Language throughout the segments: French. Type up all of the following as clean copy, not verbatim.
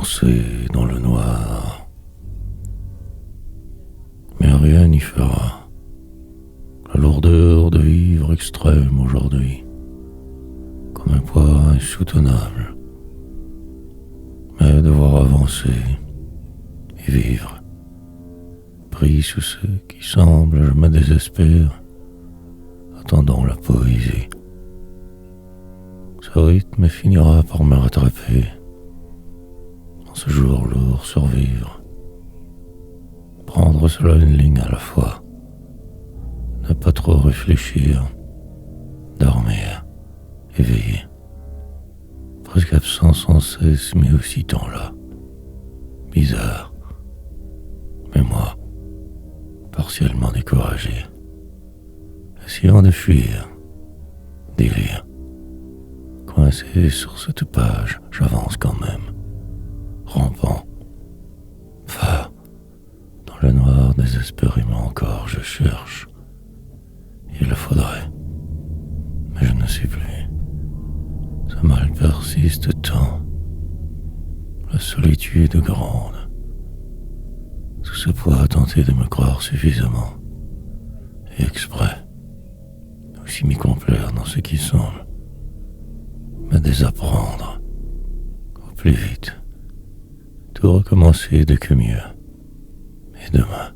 avancer dans le noir, mais rien n'y fera. La lourdeur de vivre extrême aujourd'hui, comme un poids insoutenable, mais devoir avancer et vivre, pris sous ce qui semble, je me désespère, attendant la poésie. Ce rythme finira par me rattraper, en ce jour lourd survivre, prendre cela une ligne à la fois, ne pas trop réfléchir, dormir, éveiller, presque absent sans cesse mais aussi tant là, bizarre, mais moi, partiellement découragé, essayant de fuir, délire. Coincé sur cette page, j'avance quand même, rampant, phare, dans le noir désespérément encore je cherche. Il le faudrait, mais je ne sais plus. Ce mal persiste tant, la solitude grande. Sous ce poids tenter de me croire suffisamment, et exprès, aussi m'y complaire dans ce qui semble, me désapprendre au plus vite, tout recommencer de que mieux, et demain,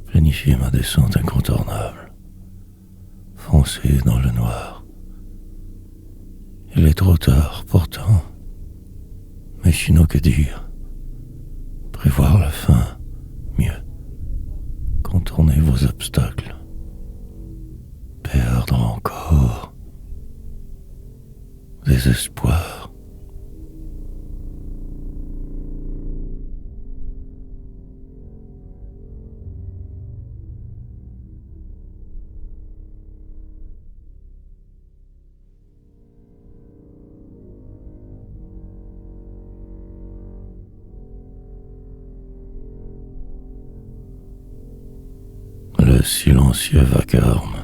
planifier ma descente incontournable, foncer dans le noir. Il est trop tard pourtant, mais sinon que dire, prévoir la fin, mieux, contourner vos obstacles, perdre encore, désespoir. Le silencieux vacarme.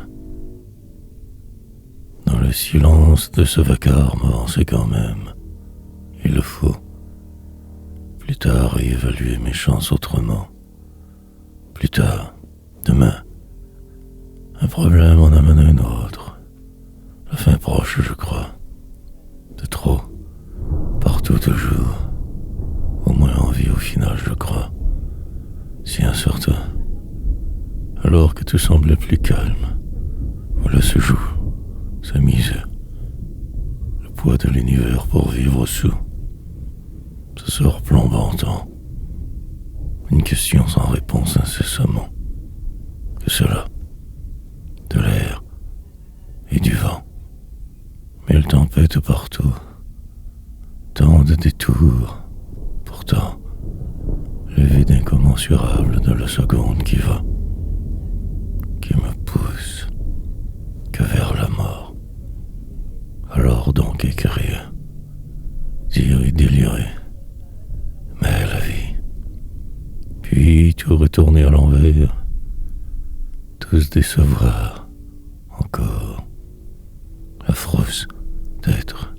Dans le silence de ce vacarme, avancer quand même. Il le faut. Plus tard, réévaluer mes chances autrement. Plus tard, demain, un problème en amène un autre. La fin proche, je crois. De trop. Partout, toujours. Au moins en vie, au final, je crois. Si incertain. Alors que tout semblait plus calme, voilà se joue, sa mise, le poids de l'univers pour vivre sous. Ce sort plombant tant, une question sans réponse incessamment. Que cela, de l'air et du vent, mais le tempête partout, tant de détours, pourtant, le vide incommensurable de la seconde qui va. Qui me pousse que vers la mort. Alors donc écrire, dire et délirer, mais la vie, puis tout retourner à l'envers, tout se décevoir, encore, la frousse d'être,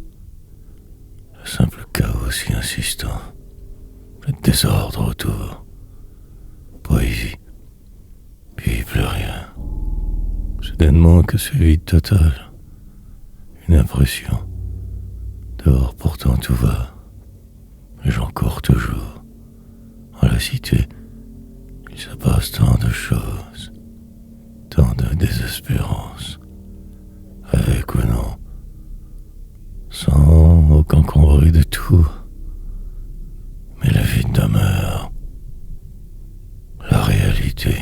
le simple chaos si insistant, le désordre autour, poésie, puis plus rien. Soudainement que ce vide total, une impression. Dehors pourtant tout va, mais j'en cours toujours. En la cité, il se passe tant de choses, tant de désespérance, avec ou non, sans aucun convoi de tout. Mais le vide demeure, la réalité.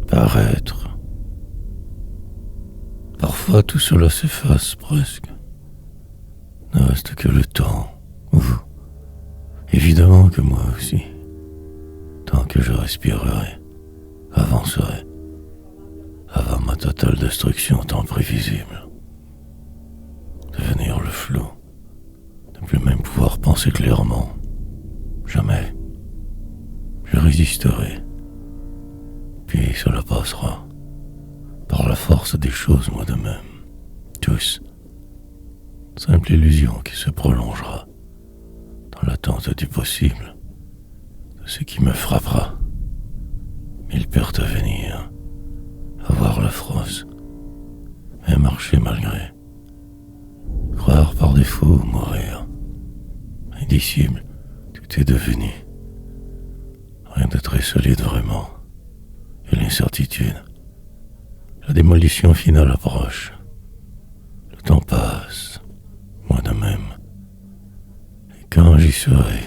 Paraître. Parfois tout cela s'efface presque. Ne reste que le temps, vous. Évidemment que moi aussi. Tant que je respirerai, avancerait avant ma totale destruction tant prévisible. Devenir le flou, ne plus même pouvoir penser clairement. Jamais. Je résisterai. Puis cela passera. Par la force des choses, moi de même. Tous. Simple illusion qui se prolongera dans l'attente du possible, de ce qui me frappera. Mille pertes à venir, avoir la froisse, mais marcher malgré. Croire par défaut ou mourir. Indicible, tout est devenu. Rien de très solide vraiment. Et l'incertitude. La démolition finale approche. Le temps passe, moi de même. Et quand j'y serai,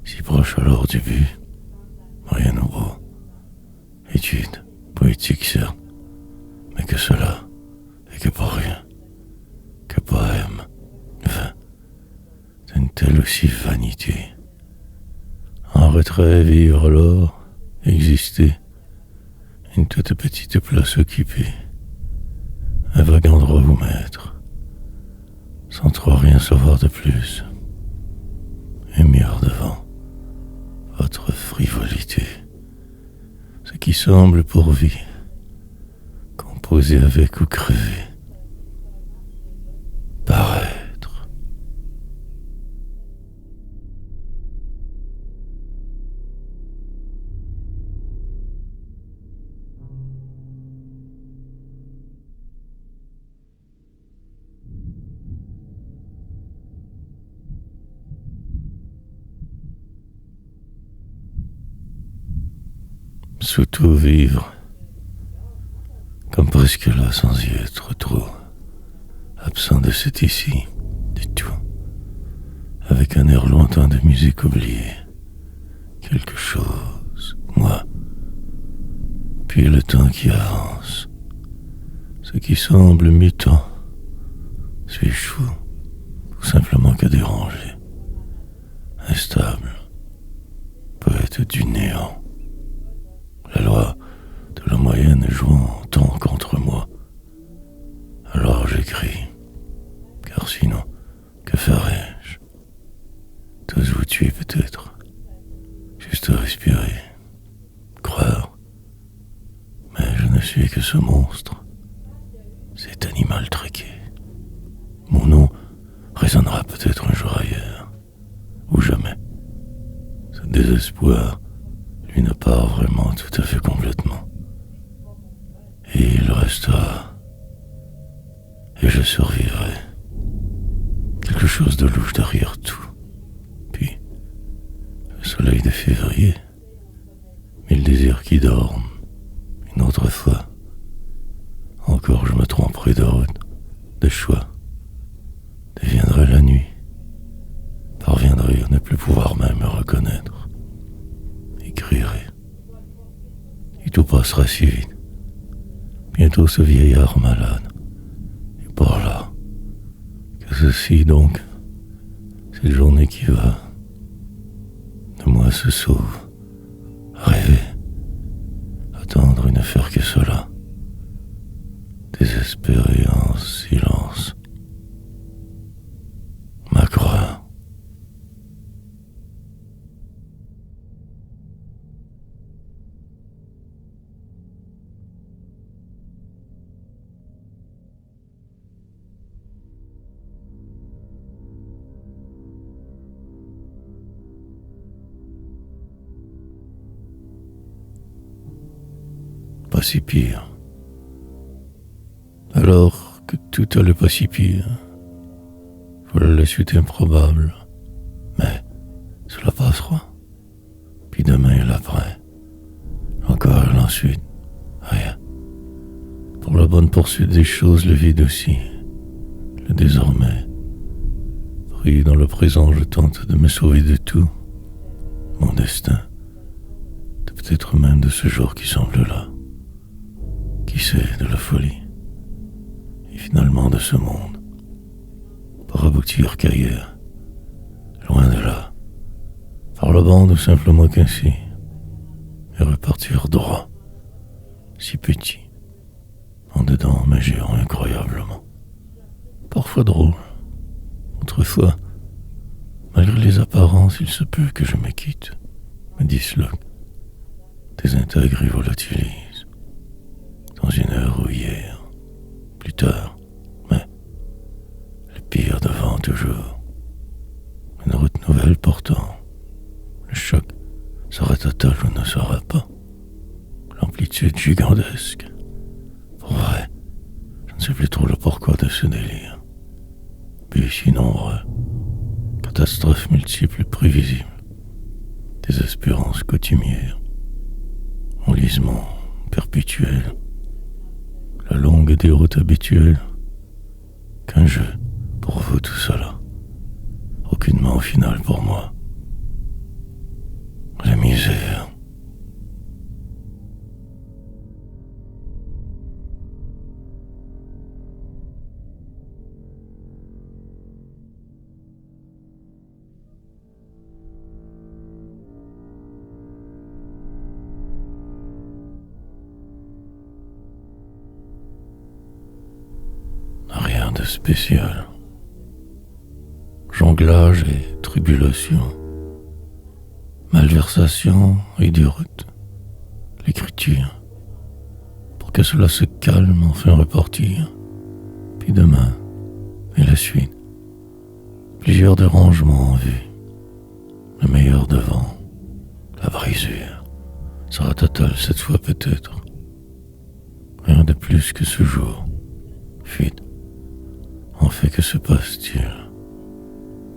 si proche alors du but, rien au bout. Étude, poétique certes, mais que cela, et que pour rien, que poème, vain, d'une telle aussi vanité. En retrait vivre alors, exister, une toute petite place occupée, un vague endroit où mettre, sans trop rien savoir de plus, et mieux devant votre frivolité, ce qui semble pour vie, composé avec ou crevé, paraître. Sous tout vivre, comme presque là sans y être trop, absent de cet ici, du tout, avec un air lointain de musique oubliée, quelque chose, moi, puis le temps qui avance, ce qui semble mutant, suis-je fou, ou simplement que dérangé, instable, poète du néant. La loi de la moyenne jouant tant contre moi. Alors j'écris, car sinon, que ferais-je? Tous vous tuer peut-être, juste respirer, croire. Mais je ne suis que ce monstre, cet animal traqué. Mon nom résonnera peut-être un jour ailleurs, ou jamais. Ce désespoir lui ne part vraiment tout à fait complètement. Et il restera, et je survivrai. Quelque chose de louche derrière tout. Puis, le soleil de février, mille désirs qui dorment. Une autre fois, encore je me tromperai de route, de choix. Deviendrai la nuit. Parviendrai à ne plus pouvoir même me reconnaître. Écrirai. Et tout passera si vite. Bientôt ce vieillard malade. Et par là, que ceci donc, cette journée qui va, de moi se sauve. Rêver, attendre et ne faire que cela. Désespéré en silence. Ma croix. Pas si pire. Alors que tout allait pas si pire, voilà la suite improbable. Mais cela passera. Puis demain et l'après. Encore et l'ensuite. Rien. Pour la bonne poursuite des choses, le vide aussi. Le désormais. Pris dans le présent, je tente de me sauver de tout. Mon destin. De peut-être même de ce jour qui semble là. Qui sait, de la folie. Et finalement de ce monde. Pour aboutir qu'ailleurs. Loin de là. Par le bande ou simplement qu'ainsi. Et repartir droit. si petit, en dedans m'agir incroyablement. Parfois drôle, autrefois, malgré les apparences, il se peut que je me quitte, me disloque, désintègre et volatilise, dans une heure ou hier, plus tard, mais le pire devant toujours. Une route nouvelle pourtant, le choc sera total ou ne sera pas. L'amplitude gigantesque. Pour vrai, je ne sais plus trop le pourquoi de ce délire. Puis si nombreux, catastrophes multiples et prévisibles, désespérance coutumière, enlisement perpétuel, la longue déroute habituelle, qu'un jeu pour vous tout cela, aucunement au final pour moi. La misère. Rien de spécial. Jonglage et tribulation. Malversation et déroute. L'écriture. Pour que cela se calme, enfin repartir. Puis demain, et la suite. Plusieurs dérangements en vue. Le meilleur devant. La brisure sera totale cette fois peut-être. Rien de plus que ce jour. Fuite. En fait, que se passe-t-il?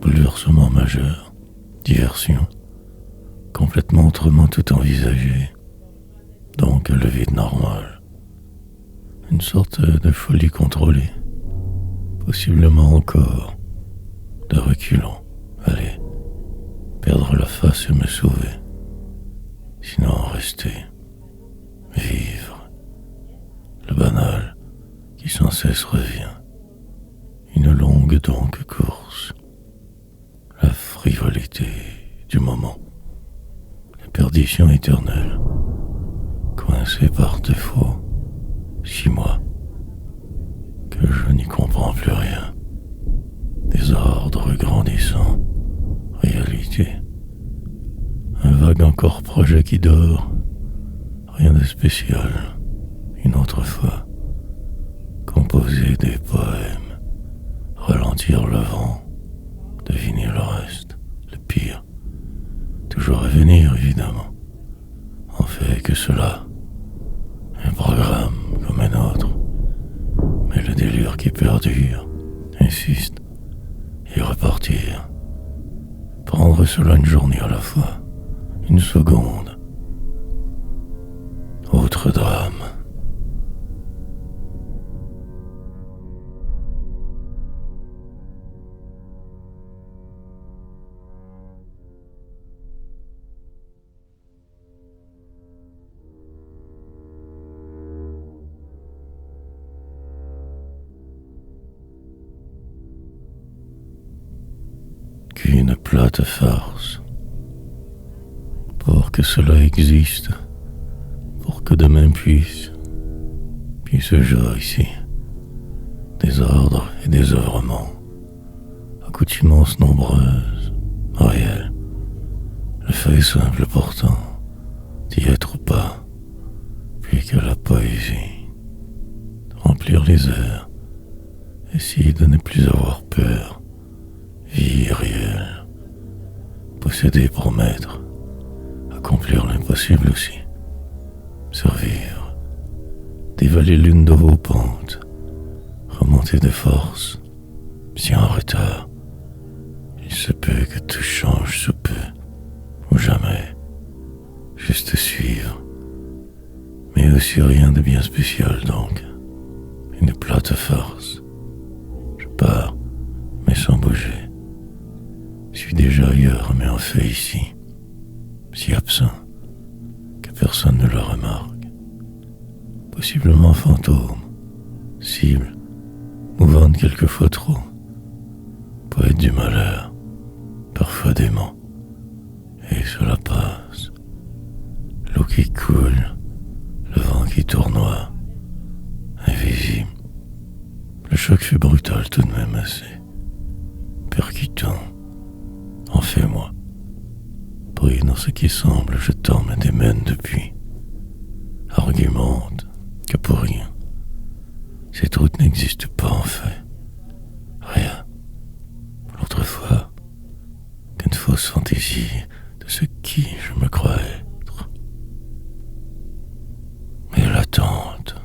Bouleversement majeur. Diversion. Complètement autrement tout envisagé. Donc le vide normal. Une sorte de folie contrôlée. Possiblement encore de reculons. Allez, perdre la face et me sauver. Sinon rester. Vivre. Le banal qui sans cesse revient. Une longue donc course. La frivolité du moment. La perdition éternelle. Coincé par défaut. 6 mois. Que je n'y comprends plus rien. Désordre grandissant. Réalité. Un vague encore projet qui dort. Rien de spécial. Une autre fois. Composer des poèmes. Ralentir le vent. Deviner le reste. Le pire. Toujours à venir, évidemment. En fait que cela. Un programme comme un autre. Mais le délire qui perdure. Insiste. Et repartir. Prendre cela une journée à la fois. Une seconde. Autre drame. Qu'une plate farce. Pour que cela existe, pour que demain puisse ce jour ici, désordre et désœuvrement, accoutumances nombreuses, réelles, le fait simple pourtant, d'y être ou pas, puis que la poésie, de remplir les heures, essayer de ne plus avoir peur, vie réelle, posséder pour maître, accomplir l'impossible aussi, survivre, dévaler l'une de vos pentes, remonter de force, si en retard, il se peut que tout change sous peu, ou jamais, juste suivre, mais aussi rien de bien spécial donc, une plate farce, je pars, mais sans bouger, je suis déjà ailleurs, mais en fait ici, si absent, que personne ne le remarque. Possiblement fantôme, cible, mouvante quelquefois trop, poète du malheur, parfois dément, et cela passe. L'eau qui coule, le vent qui tournoie, invisible. Le choc fut brutal tout de même assez, percutant. En fait, moi, pris dans ce qui semble, je tends me démène depuis. Argumente que pour rien. Cette route n'existe pas en fait. Rien. L'autre fois, qu'une fausse fantaisie de ce qui je me crois être. Mais l'attente.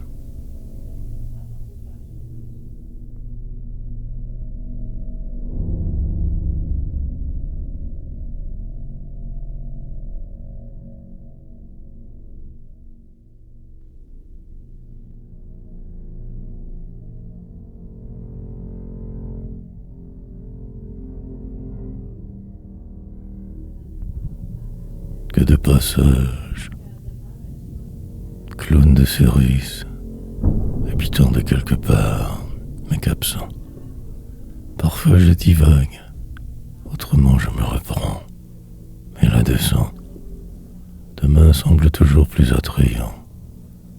Que de passages, clown de service, habitant de quelque part, mais qu'absent. Parfois je divague, autrement je me reprends. Mais la descente, demain semble toujours plus attrayant,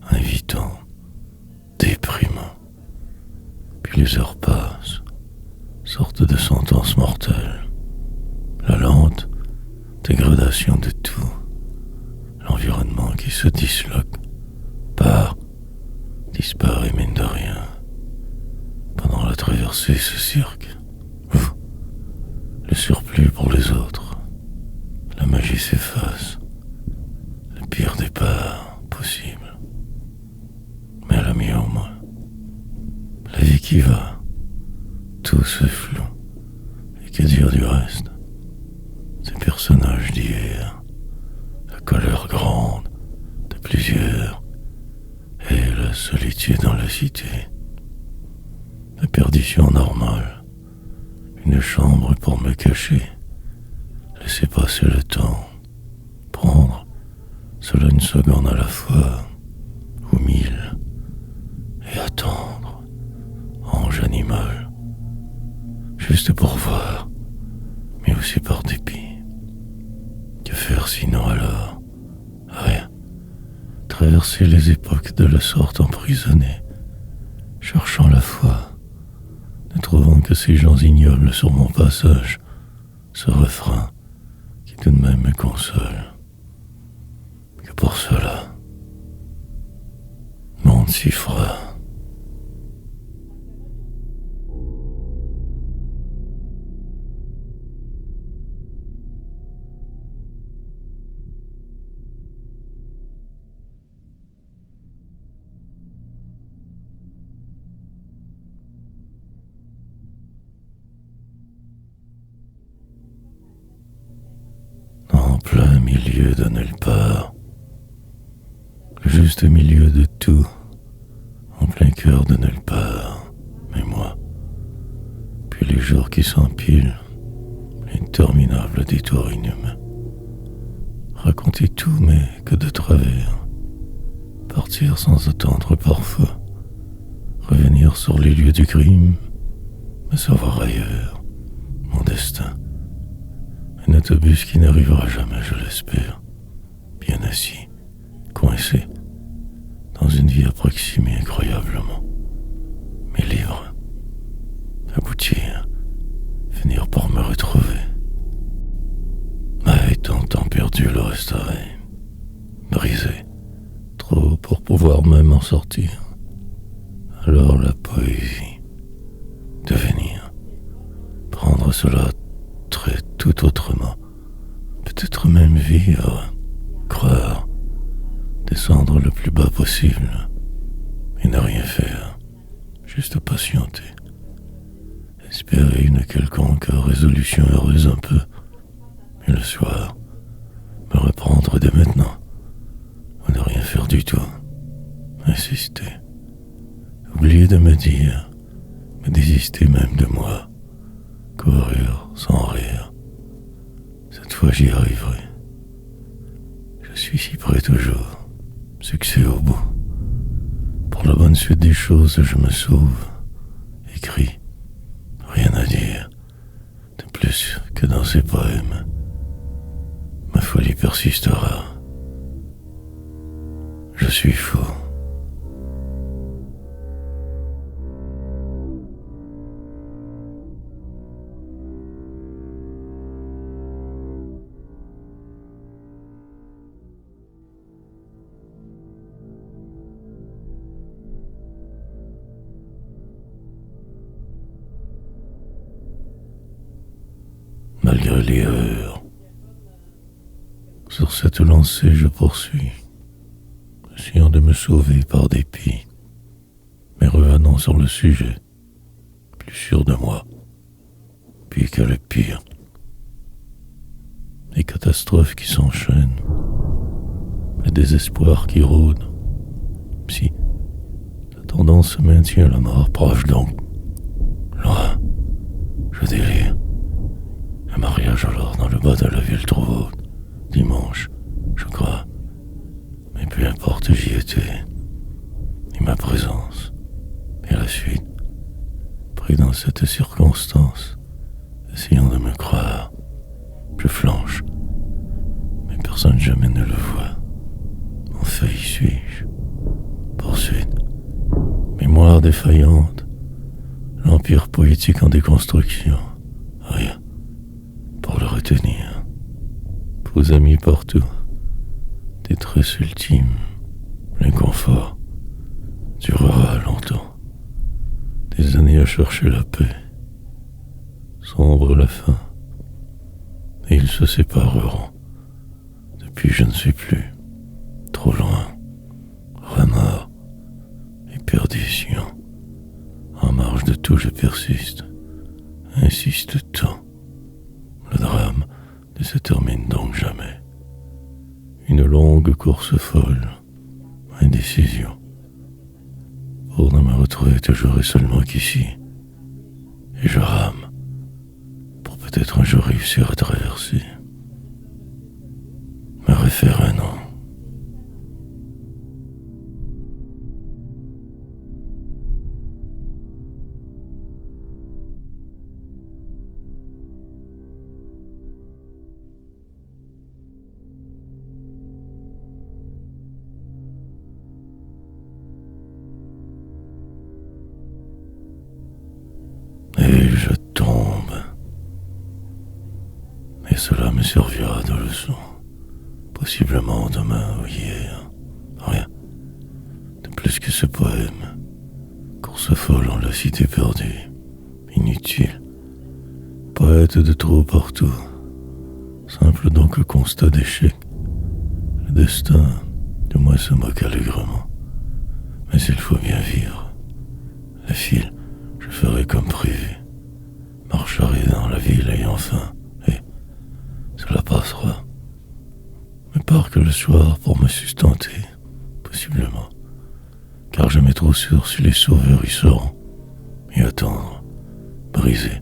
invitant, déprimant. Puis les heures passent, sorte de sentence mortelle. La lente dégradation de tout, l'environnement qui se disloque, part, disparaît mine de rien. Pendant la traversée, ce cirque, le surplus pour les autres, la magie s'efface, le pire départ possible. Mais à la mi au moins, la vie qui va, tout se flou, et que dire du reste? Ces personnages d'hier, la colère grande de plusieurs, et la solitude dans la cité, la perdition normale, une chambre pour me cacher, laisser passer le temps, prendre cela une seconde à la fois, ou mille, et attendre, ange animal, juste pour voir, mais aussi par dépit. Que faire sinon alors? Rien. Traverser les époques de la sorte emprisonnée, cherchant la foi, ne trouvant que ces gens ignobles sur mon passage, ce refrain qui tout de même me console. Que pour cela, monde si froid. En plein milieu de nulle part, le juste milieu de tout, en plein cœur de nulle part, mais moi, puis les jours qui s'empilent, l'interminable détour inhumain. Raconter tout, mais que de travers, partir sans attendre parfois, revenir sur les lieux du crime, me savoir ailleurs, mon destin. Un autobus qui n'arrivera jamais, je l'espère, bien assis, coincé, dans une vie approximée incroyablement, mais libre, aboutir, finir par me retrouver. Mais étant temps perdu le resterait, brisé, trop pour pouvoir même en sortir. Alors la poésie, devenir, prendre cela très tout autrement, peut-être même vivre, croire, descendre le plus bas possible et ne rien faire, juste patienter, espérer une quelconque résolution heureuse un peu, et le soir, me reprendre dès maintenant, ou ne rien faire du tout, insister, oublier de me dire, me désister même de moi, courir sans rire. Cette fois j'y arriverai. Je suis si près toujours, succès au bout. Pour la bonne suite des choses, je me sauve, écris, rien à dire, de plus que dans ces poèmes. Ma folie persistera. Je suis fou. Malgré les heures, sur cette lancée je poursuis, essayant de me sauver par dépit, mais revenant sur le sujet, plus sûr de moi, puis que le pire, les catastrophes qui s'enchaînent, le désespoir qui rôde, si la tendance se maintient, la mort proche donc, loin, je délire. Un mariage alors dans le bas de la ville trop haute, dimanche, je crois. Mais peu importe, j'y étais. Et ma présence, et la suite, pris dans cette circonstance, essayant de me croire, je flanche. Mais personne jamais ne le voit. Enfin, y suis-je. Poursuite. Mémoire défaillante. L'empire poétique en déconstruction. Rien. Pour le retenir. Vos amis partout. Détresse ultime. L'inconfort durera longtemps. Des années à chercher la paix. Sombre la fin. Et ils se sépareront. Depuis je ne suis plus. Trop loin. Remords et perdition. En marge de tout je persiste. Insiste tant. Le drame ne se termine donc jamais. Une longue course folle. Indécision. Pour ne me retrouver toujours et seulement qu'ici. Et je rame. Pour peut-être un jour réussir à traverser. Me refaire un nom. Et je tombe. Et cela me servira de leçon. Possiblement demain ou hier. Rien de plus que ce poème. Course folle en la cité perdue. Inutile. Poète de trop partout. Simple donc constat d'échec. Le destin de moi se moque allègrement. Mais il faut bien vivre. Le fil, je ferai comme prévu. Marcherai dans la ville et enfin, cela passera. Mais part que le soir pour me sustenter, possiblement, car jamais trop sûr si les sauveurs y seront. Et attendre, brisé,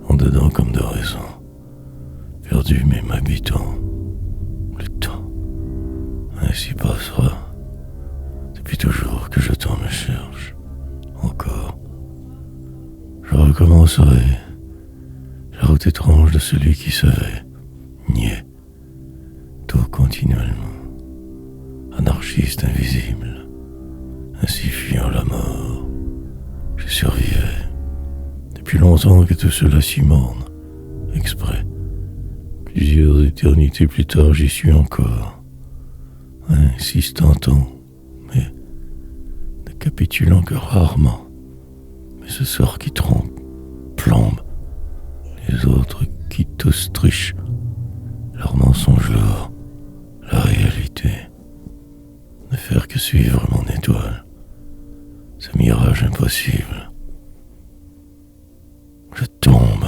en dedans comme de raison, perdu mais m'habitant, le temps, ainsi passera, depuis toujours que je t'en me cherche, encore. Je recommencerai la route étrange de celui qui savait nier tout continuellement, anarchiste invisible, ainsi fuyant la mort. Je survivais depuis longtemps que tout cela s'y morne, exprès. Plusieurs éternités plus tard, j'y suis encore, insistant tant, mais ne capitulant que rarement. Mais ce sort qui trompe, plombe, les autres qui tous trichent, leur mensonge lourd, la réalité, ne faire que suivre mon étoile, ce mirage impossible. Je tombe.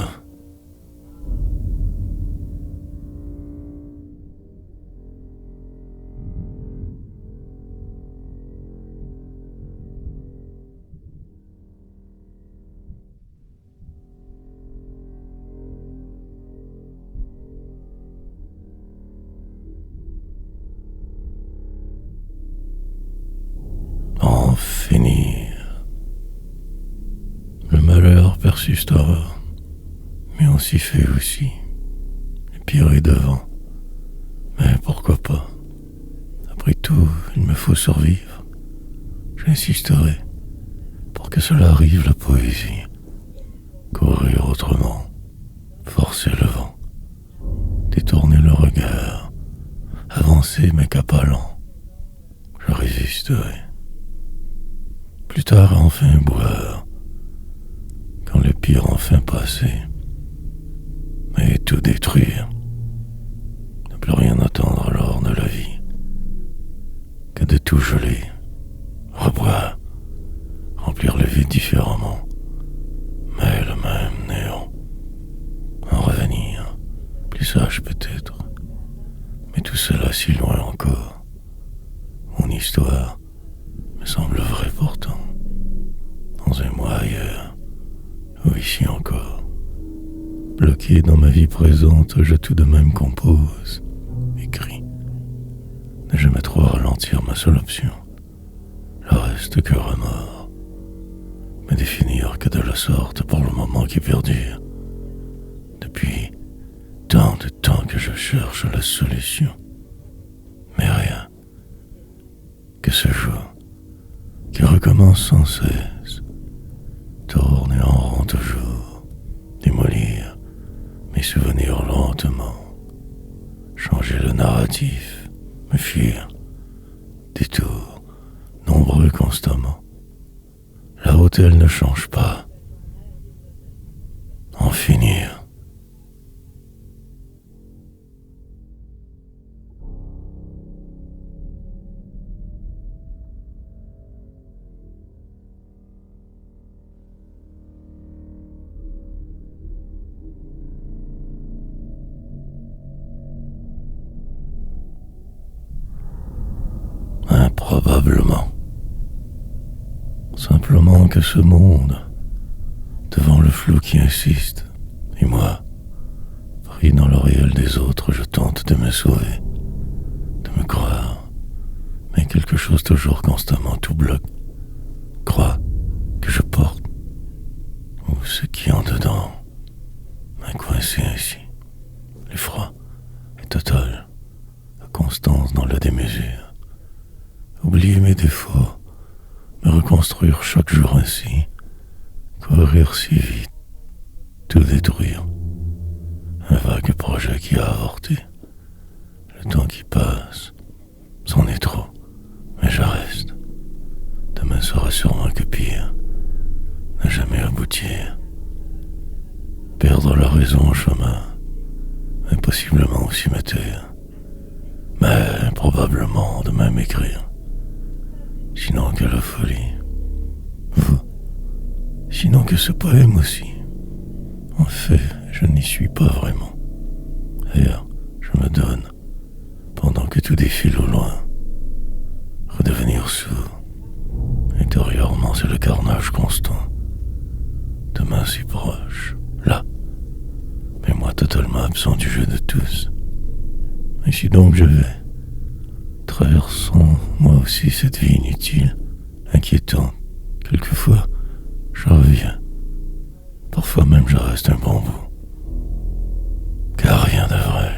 Finir. Le malheur persistera, mais on s'y fait aussi. Le pire est devant, mais pourquoi pas. Après tout, il me faut survivre. J'insisterai pour que cela arrive la poésie. Courir autrement, forcer le vent, détourner le regard, avancer mais qu'à pas lent. Je résisterai. Plus tard, enfin boire, quand le pire enfin passé, et tout détruire. Ne plus rien attendre alors de la vie que de tout geler, reboire, remplir le vide différemment, mais le même néant. En revenir, plus sage peut-être, mais tout cela si loin encore. Mon histoire me semble vraie pourtant, dans un mois ailleurs, ou ici encore. Bloqué dans ma vie présente, je tout de même compose, écris. Ne jamais trop ralentir ma seule option. Le reste que remords. Me définir que de la sorte pour le moment qui perdure. Depuis tant de temps que je cherche la solution. Mais rien. Que ce jour qui recommence sans cesse. Tourner en rond toujours. Démolir mes souvenirs lentement. Changer le narratif. Me fuir. Détour. Nombreux constamment. La hôtel ne change pas. En finir. Improbablement. Simplement que ce monde, devant le flou qui insiste, et moi, pris dans le réel des autres, je tente de me sauver, de me croire, mais quelque chose toujours constamment tout bloque, croit que je porte, ou ce qui en dedans m'a coincé ainsi. L'effroi est total, la constance dans la démesure. Oublier mes défauts, me reconstruire chaque jour ainsi, courir si vite, tout détruire. Un vague projet qui a avorté. Le temps qui passe, c'en est trop, mais je reste. Demain sera sûrement que pire, ne jamais aboutir. Perdre la raison au chemin, impossiblement au cimetière, mais probablement de même écrire. Sinon que la folie, vous, sinon que ce poème aussi. En fait, je n'y suis pas vraiment. D'ailleurs, je me donne, pendant que tout défile au loin, redevenir sourd. Intérieurement, c'est le carnage constant. Demain si proche, là, mais moi totalement absent du jeu de tous. Ici donc je vais, traversant moi aussi cette vie inutile, inquiétante. Quelquefois, je reviens. Parfois même je reste un bon bout. Car rien de vrai.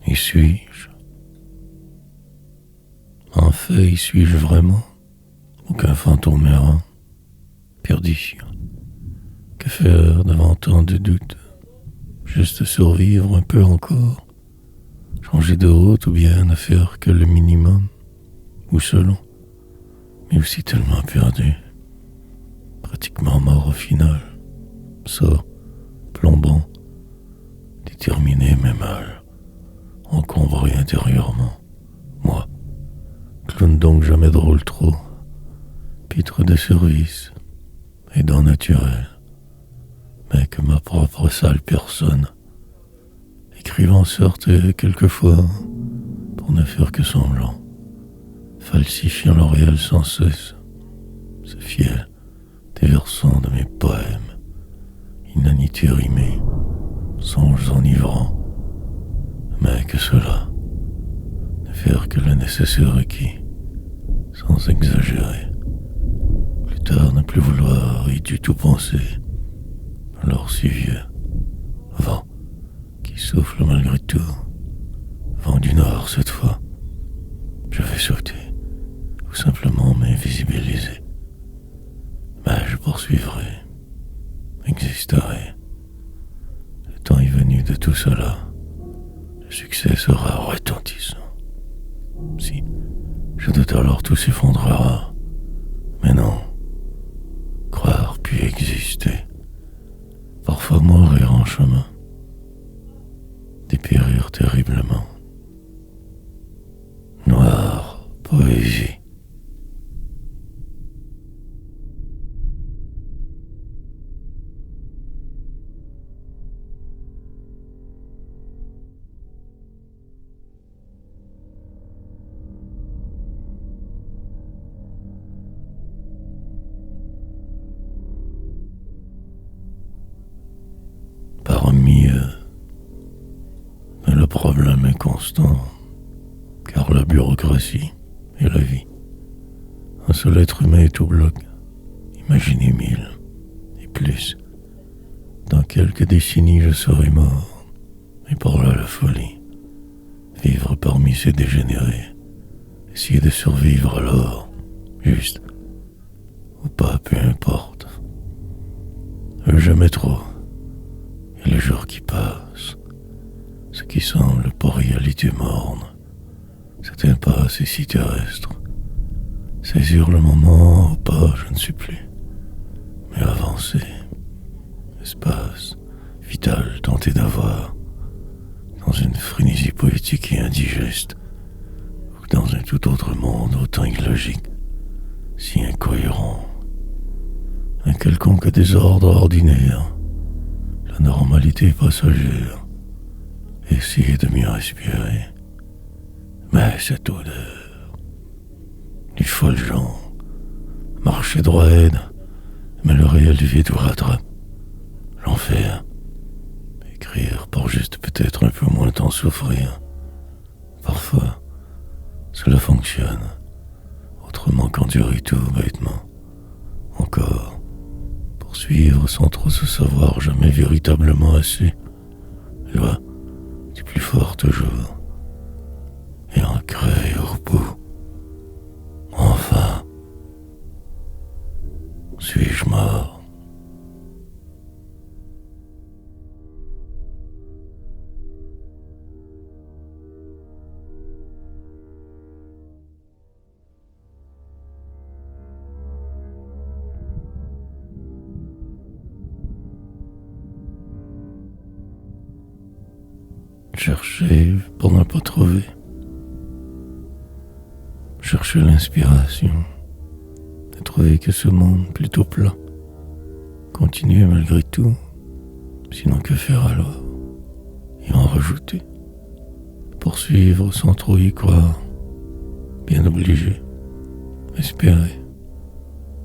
Y suis-je? En fait, y suis-je vraiment? Aucun fantôme errant, perdition. Que faire devant tant de doutes? Juste survivre un peu encore? Changer de route ou bien ne faire que le minimum? Ou selon? Mais aussi tellement perdu. Pratiquement mort au final. Sort, plombant, déterminé mais mal, encombré intérieurement. Moi, clown donc jamais drôle trop, pitre de service, aidant naturel, mais que ma propre sale personne, écrivant certes quelquefois, pour ne faire que semblant, falsifiant le réel sans cesse, se fiel, déversant de mes poèmes, inanité rimée, songes enivrants, mais que cela, ne faire que le nécessaire requis, sans exagérer. Plus tard ne plus vouloir y du tout penser, alors si vieux, vent qui souffle malgré tout, vent du nord cette fois, je vais sauter, ou simplement m'invisibiliser. Mais je poursuivrai, existerai. Le temps est venu de tout cela. Le succès sera retentissant. Si, je doute alors tout s'effondrera. Mais non, croire puis exister. Parfois mourir en chemin. Dépérir terriblement. Noire poésie. Parmi eux, mais le problème est constant, car la bureaucratie et la vie, un seul être humain est tout bloc. Imaginez 1000 et plus. Dans quelques décennies, je serai mort, et par là la folie. Vivre parmi ces dégénérés, essayer de survivre alors, juste, ou pas, peu importe. Jamais trop. Et les jours qui passent, ce qui semble pour réalité morne, c'est un pas assez si terrestre. Saisir le moment ou pas, je ne sais plus. Mais avancer, espace, vital, tenter d'avoir, dans une frénésie poétique et indigeste, ou dans un tout autre monde autant illogique, si incohérent, un quelconque désordre ordinaire, la normalité passagère, essayer de mieux respirer. Mais cette odeur, les folles gens, marcher droit aide, mais le réel vide vous rattrape. L'enfer, écrire pour juste peut-être un peu moins t'en souffrir. Parfois, cela fonctionne, autrement qu'endurer tout bêtement. Encore, poursuivre sans trop se savoir jamais véritablement assez. Loi du plus fort toujours. Et ancré au bout. Enfin, suis-je mort? Chercher pour ne pas trouver. Chercher l'inspiration. Ne trouver que ce monde plutôt plat. Continuer malgré tout. Sinon que faire alors? Et en rajouter. Poursuivre sans trop y croire. Bien obligé. Espérer.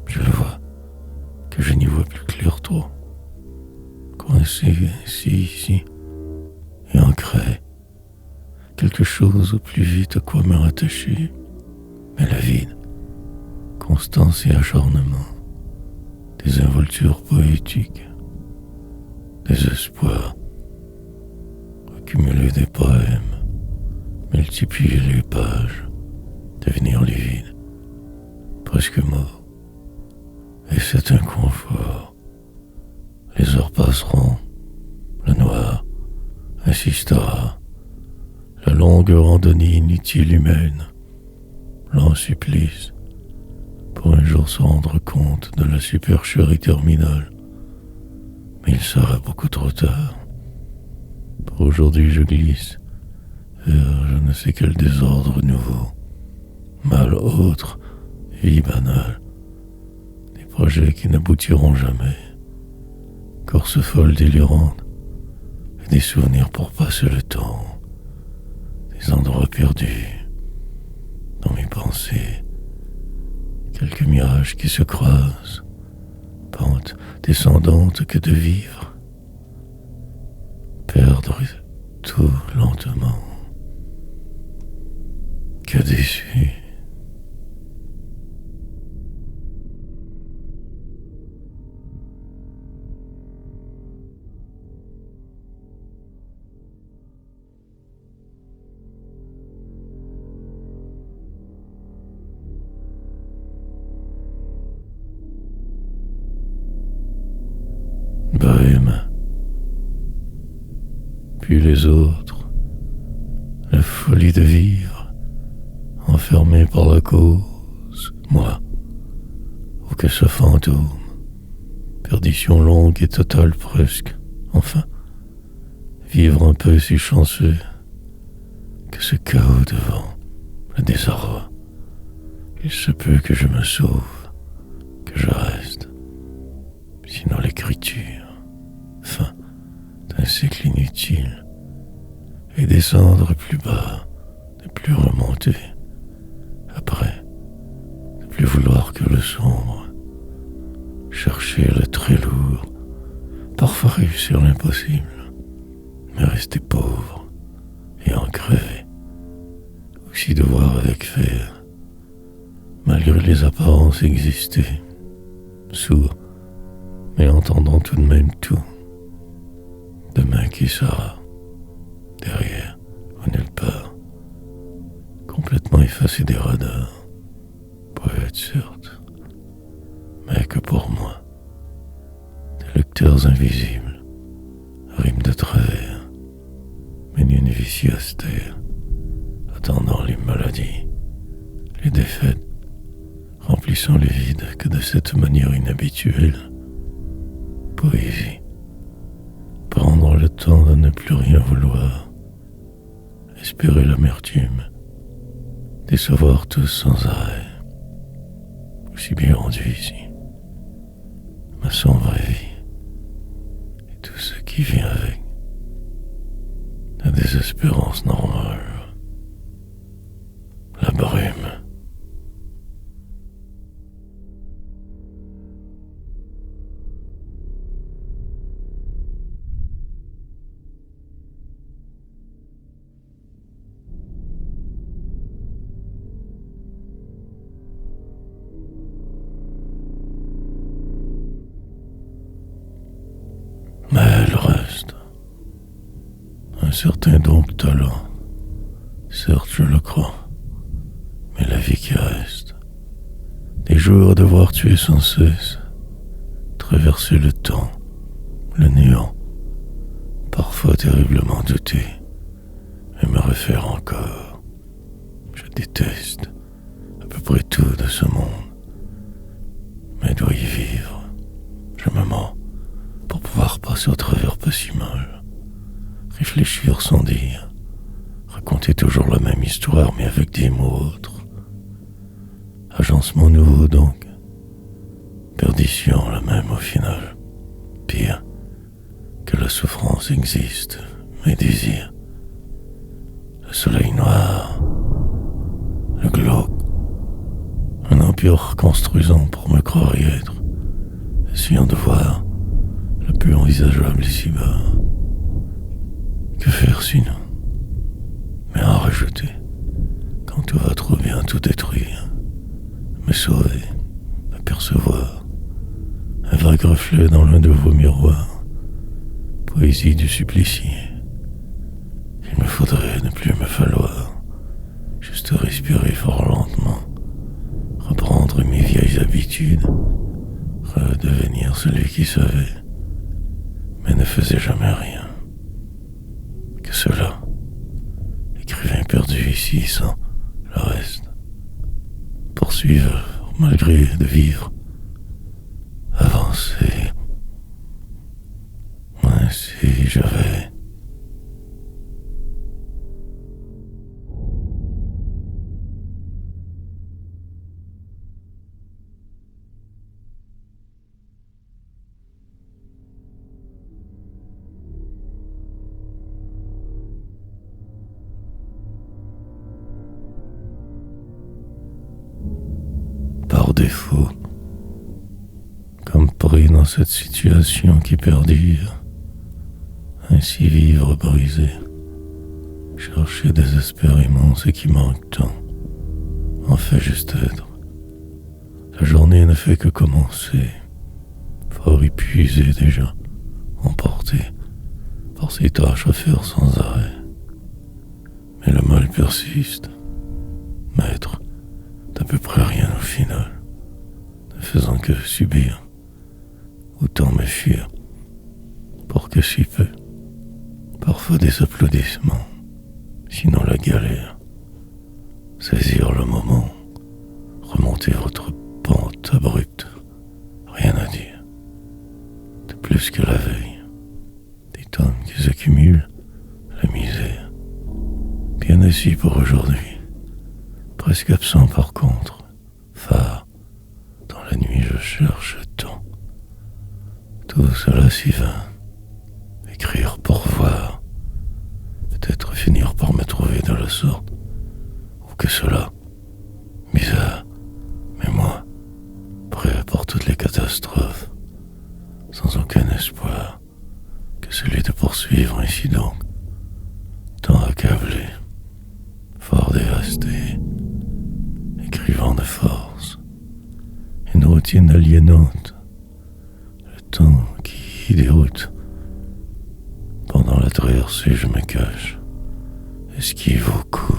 Je le vois. Que je n'y vois plus clair trop. Coincé ici. Et ancré. Quelque chose au plus vite à quoi me rattacher. Mais la vide, constance et acharnement, des involtures poétiques, des espoirs, accumuler des poèmes, multiplier les pages, devenir livide, presque mort. Et c'est un confort. Les heures passeront, le noir insistera, la longue randonnée inutile humaine, l'en supplice, pour un jour se rendre compte de la supercherie terminale. Mais il sera beaucoup trop tard. Pour aujourd'hui je glisse vers je ne sais quel désordre nouveau, mal autre, vie banale, des projets qui n'aboutiront jamais, course folle délirante, et des souvenirs pour passer le temps, des endroits perdus dans mes pensées, quelques mirages qui se croisent, pente descendante que de vivre. perdre tout lentement. Que déçu. Bohème, puis les autres, la folie de vivre, enfermé par la cause, moi, ou que ce fantôme, perdition longue et totale presque, enfin, vivre un peu si chanceux, que ce chaos devant, le désarroi, il se peut que je me sauve, que je reste, sinon l'écriture, fin d'un cycle inutile, et descendre plus bas, ne plus remonter, après, ne plus vouloir que le sombre, chercher le très lourd, parfois réussir l'impossible, mais rester pauvre et en crever, aussi devoir avec faire, malgré les apparences exister, sourd, mais entendant tout de même tout. Demain qui sera, derrière ou nulle part, complètement effacé des radars, poète certes, mais que pour moi, des lecteurs invisibles, rimes de travers, mais d'une vie si austère, attendant les maladies, les défaites, remplissant les vides que de cette manière inhabituelle, poésie, prendre le temps de ne plus rien vouloir, espérer l'amertume, décevoir tous sans arrêt, aussi bien rendu ici, ma sombre vie, et tout ce qui vient avec, la désespérance normale, la brume. Mais le reste, un certain donc talent, certes je le crois, mais la vie qui reste, des jours à devoir tuer sans cesse, traverser le temps, le néant, parfois terriblement douter, et me refaire encore. Je déteste à peu près tout de ce monde, mais dois y vivre, je me mens, pour pouvoir passer au travers pas si mal, réfléchir sans dire, raconter toujours la même histoire mais avec des mots autres, agencement nouveau donc, perdition la même au final, pire que la souffrance existe, mes désirs, le soleil noir, le glauque, un empire construisant pour me croire y être, essayant de voir le plus envisageable ici-bas. Que faire sinon? Mais en rajouter, quand tout va trop bien, tout détruire, me sauver, m'apercevoir, un vague reflet dans l'un de vos miroirs, poésie du supplicié. Il me faudrait ne plus me falloir, juste respirer fort lentement, reprendre mes vieilles habitudes, redevenir celui qui savait, mais ne faisait jamais rien. Que cela, écrivain perdu ici sans le reste, poursuivre malgré de vivre, avancer, ainsi je vais. Par défaut, comme pris dans cette situation qui perdure, Ainsi vivre brisé, chercher désespérément ce qui manque tant, en fait juste être. La journée ne fait que commencer, fort épuisé déjà, emporté par ces tâches à faire sans arrêt. Mais le mal persiste, maître d'à peu près rien au final, ne faisant que subir, autant me fuir, pour que si peu, parfois des applaudissements, sinon la galère, saisir le moment, remonter votre pente abrupte, rien à dire, de plus que la veille, des tomes qui s'accumulent, la misère, bien assis pour aujourd'hui, presque absent par contre, phare, dans la nuit je cherche tant, tout cela si vain, écrire pour voir, peut-être finir par me trouver de la sorte, ou que cela, bizarre, mais moi, prêt pour toutes les catastrophes, sans aucun espoir que celui de poursuivre ici donc, tant accablé, fort dévasté, écrivant de force, une routine aliénante, le temps qui déroute. Pendant la traversée, je me cache, esquive au cou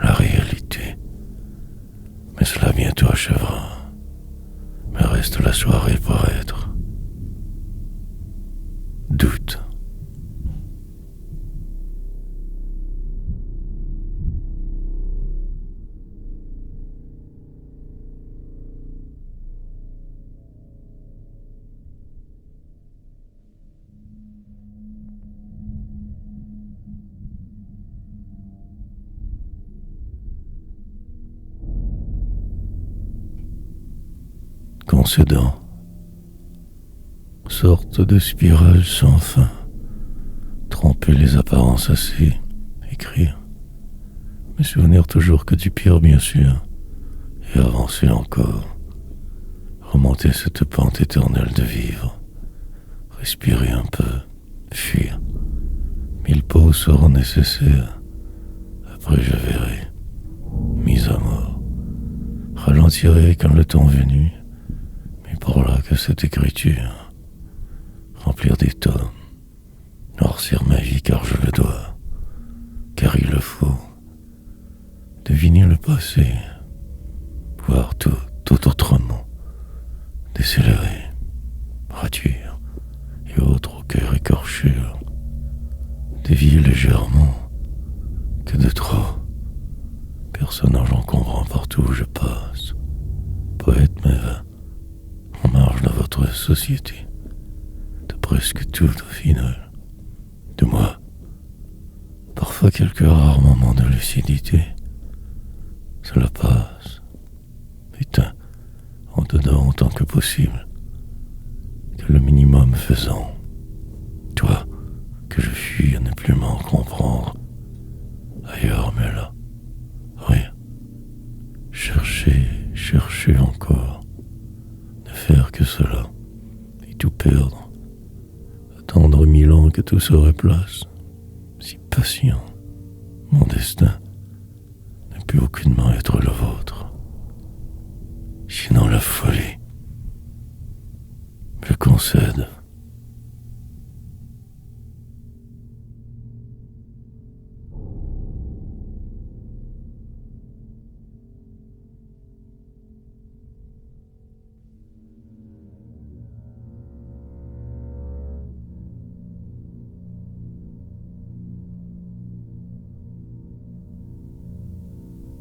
la réalité. Mais cela bientôt achèvera. Mais reste la soirée pour être. Doute. Concédant, sorte de spirale sans fin, tromper les apparences assez, écrire, me souvenir toujours que du pire bien sûr, et avancer encore, remonter cette pente éternelle de vivre, respirer un peu, fuir, 1000 pauses seront nécessaires, après je verrai, mise à mort, ralentirai quand le temps venu, pour là que cette écriture, remplir des tomes, noircir ma vie car je le dois, car il le faut, deviner le passé, voir tout autrement, décélérer, rature et autres au cœur écorchure, dévier légèrement, que de trop, personnage encombrant partout où je passe, poète mais vain, en marge de votre société, de presque tout au final, de moi, parfois quelques rares moments de lucidité, cela passe, putain, en dedans autant que possible, que le minimum faisant, toi, que je fuis à ne plus m'en comprendre, ailleurs mais là, rien, chercher encore, faire que cela, et tout perdre, attendre 1000 ans que tout se replace, si patient, mon destin ne peut aucunement être le vôtre, sinon la folie, je concède.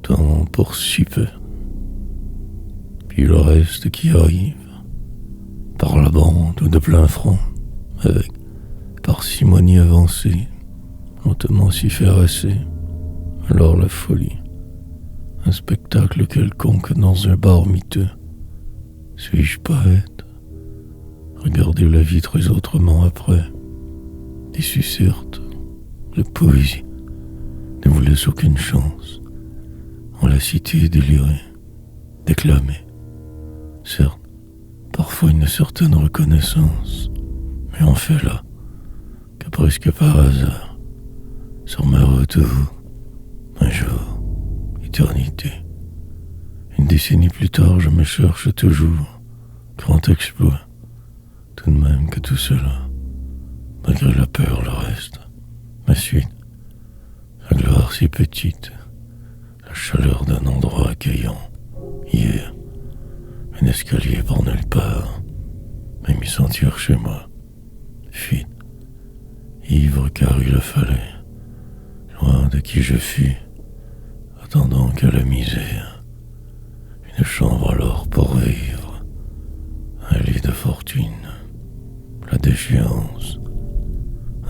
Tant pour si peu, puis le reste qui arrive, par la bande ou de plein front, avec parcimonie avancée, lentement s'y faire assez, alors la folie, un spectacle quelconque dans un bar miteux, suis-je poète, regarder la vie très autrement après, déçu certes, la poésie ne vous laisse aucune chance, en la cité délirée, déclamée, certes, parfois une certaine reconnaissance, mais en fait là, que presque par hasard, sur ma route où, un jour, éternité, une décennie plus tard, je me cherche toujours, grand exploit, tout de même que tout cela, malgré la peur, le reste, ma suite, la gloire si petite, la chaleur d'un endroit accueillant, hier, un escalier par nulle part, m'a mis sentir chez moi, fuite, ivre car il le fallait, loin de qui je fus, attendant que la misère, une chambre alors pour vivre, un lit de fortune, la déchéance,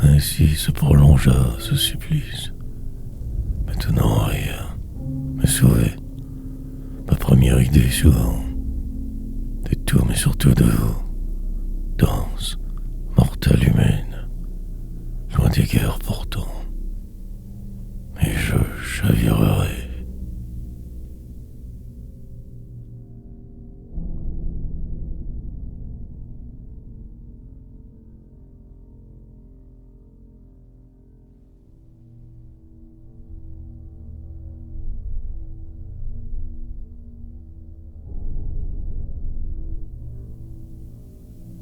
ainsi se prolongea ce supplice. Maintenant rien, me sauver, ma première idée souvent, de tout mais surtout de vous, danse, mortelle humaine, loin des guerres pourtant, et je chavirerai.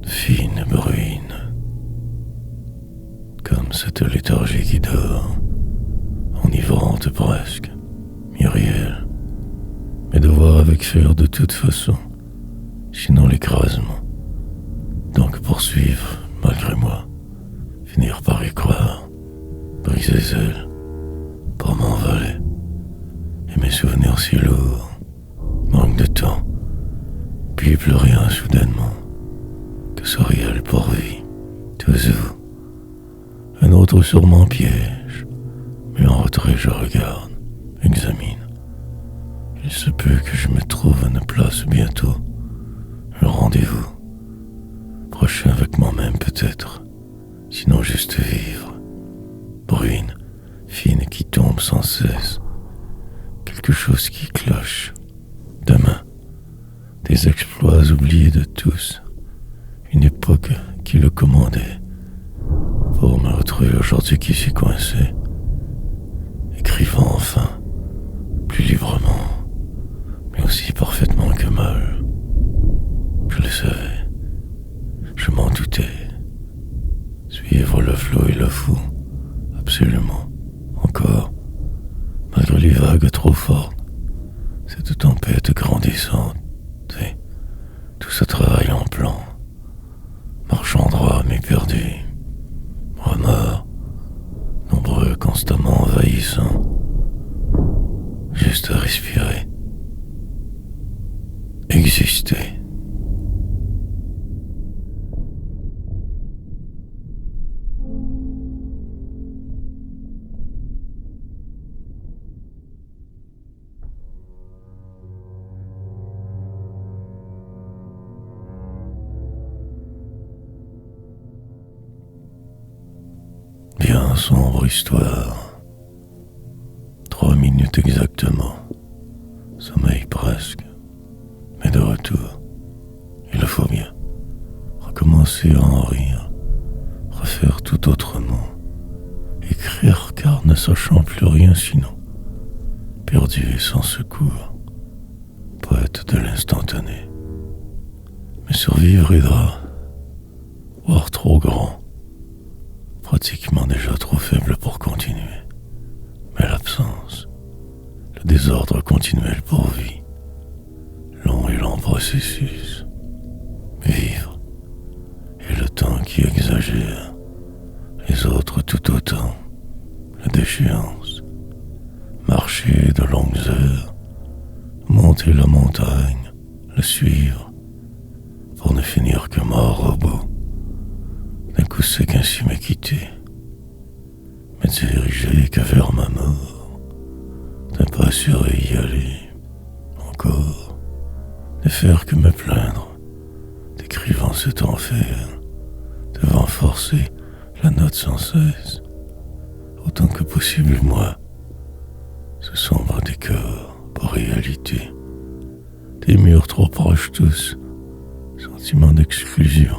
Fine bruine, comme cette léthargie qui dort, enivrante presque, Myriel, mes devoirs avec faire de toute façon, sinon l'écrasement, donc poursuivre, malgré moi, finir par y croire, briser ailes, pour m'envoler, et mes souvenirs si lourds, manque de temps, puis plus rien soudainement, que ce réel pourvit, tous vous. Un autre sûrement piège, mais en retrait je regarde, examine. Il se peut que je me trouve à une place bientôt, le rendez-vous, prochain avec moi-même peut-être, sinon juste vivre. Bruine, fine qui tombe sans cesse, quelque chose qui cloche. Demain, des exploits oubliés de tous, une époque qui le commandait, pour me retrouver aujourd'hui qui s'y coincé, écrivant enfin, plus librement, mais aussi parfaitement que mal. Je le savais, je m'en doutais. Suivre le flot et le fou, absolument, encore, malgré les vagues trop fortes, cette tempête grandissante, et tout ce travail en plan, marchant droit mais perdu, remords, nombreux constamment envahissants, juste à respirer, exister. Bien sombre histoire. 3 minutes exactement. Sommeil presque. Mais de retour. Il le faut bien. Recommencer à en rire. Refaire tout autrement. Écrire car ne sachant plus rien sinon. Perdu et sans secours. Poète de l'instantané. Mais survivre aidera. Voire trop grand. Pratiquement déjà trop faible pour continuer. Mais l'absence, le désordre continuel pourvit, long et lent processus, vivre, et le temps qui exagère, les autres tout autant, la déchéance, marcher de longues heures, monter la montagne, le suivre, pour ne finir que mort au bout. D'un coup sec ainsi me quitter, me diriger que vers ma mort, d'un pas sûr et y aller, encore, ne faire que me plaindre, décrivant cet enfer, devant forcer la note sans cesse, autant que possible moi, ce sombre décor, pour réalité, des murs trop proches tous, sentiment d'exclusion,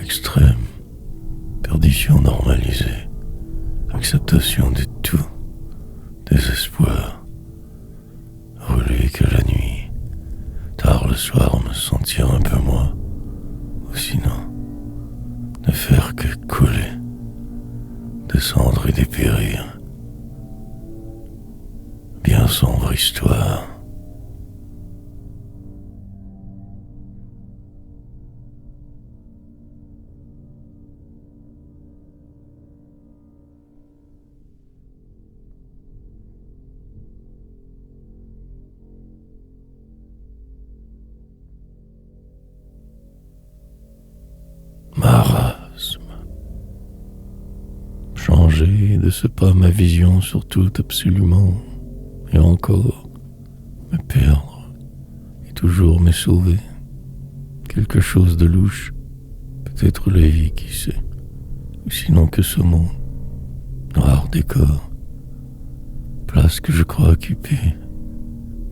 extrême, perdition normalisée, acceptation de tout, désespoir, voulu que la nuit, tard le soir me sentir un peu moins, ou sinon, ne faire que couler, descendre et dépérir. Bien sombre histoire. Marasme. Changer de ce pas ma vision sur tout absolument, et encore me perdre, et toujours me sauver. Quelque chose de louche, peut-être la vie, qui sait, ou sinon que ce monde, noir décor, place que je crois occuper,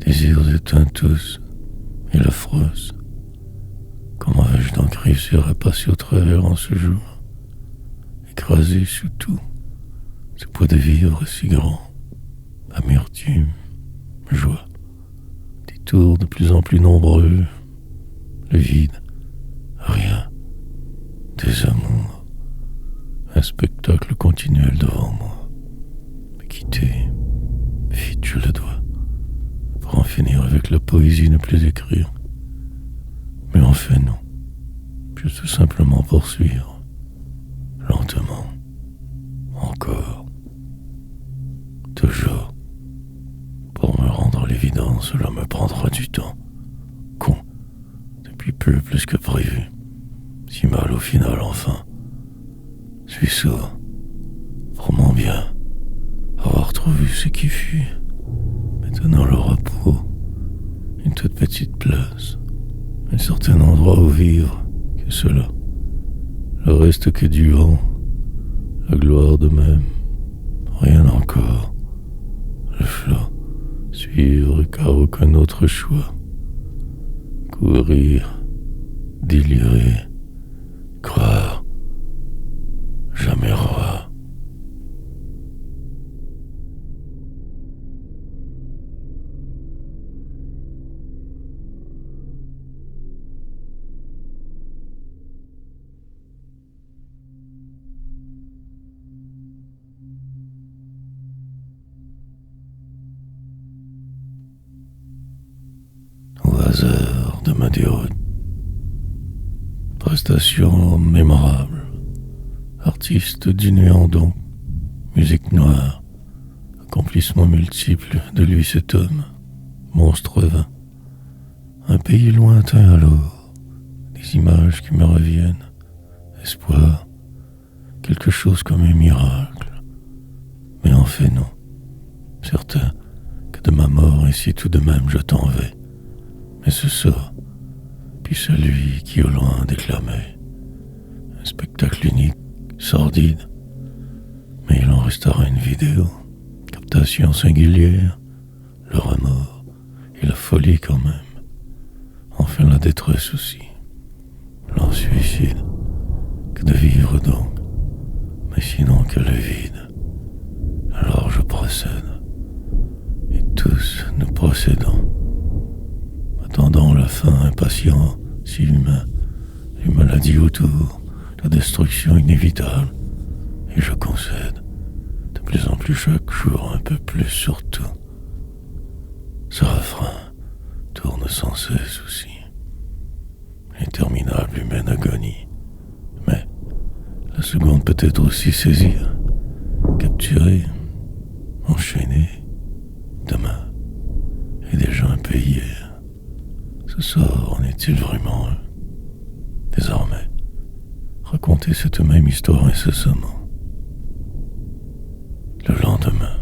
désirs éteints tous, et l'affreuse. Comment vais-je donc réussir à passer au travers en ce jour, écrasé sous tout, ce poids de vivre si grand, amertume, joie, des tours de plus en plus nombreux, le vide, rien, des amours, un spectacle continuel devant moi, me quitter, vite je le dois, pour en finir avec la poésie, ne plus écrire. Mais en fait non, juste simplement poursuivre, lentement, encore, toujours. Pour me rendre à l'évidence, cela me prendra du temps. Con, depuis peu plus que prévu. Si mal au final enfin. Suis sourd, pour mon bien, avoir trouvé ce qui fut. Maintenant le repos, une toute petite place. Un certain endroit où vivre, que cela. Le reste que du vent, la gloire de même, rien encore. Le flot, suivre car aucun autre choix. Courir, délirer, croire, jamais roi. Au hasard de ma déroute, prestation mémorable, artiste du néant donc, musique noire, accomplissement multiple de lui cet homme, monstre vain, un pays lointain alors, des images qui me reviennent, espoir, quelque chose comme un miracle, mais en fait non, certain que de ma mort ainsi tout de même je t'en vais. Mais ce sort, puis celui qui au loin déclamait, un spectacle unique, sordide, mais il en restera une vidéo, captation singulière, le remords et la folie quand même, enfin la détresse aussi, l'en suicide, que de vivre donc, mais sinon que le vide. Alors je procède, et tous nous procédons, attendant la fin, impatient, si humain, les maladies autour, la destruction inévitable, et je concède, de plus en plus chaque jour, un peu plus surtout. Ce refrain tourne sans cesse aussi, l'interminable humaine agonie, mais la seconde peut être aussi saisir, capturer, enchaîner, demain, et déjà un peu hier. Ce sort en est-il vraiment un? Désormais, raconter cette même histoire incessamment. Le lendemain.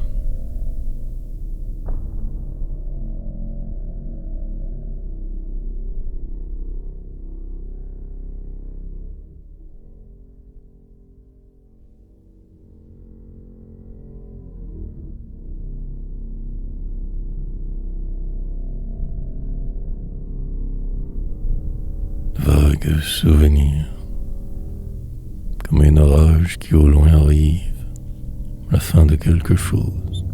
Vagues souvenirs, comme un orage qui au loin arrive, la fin de quelque chose,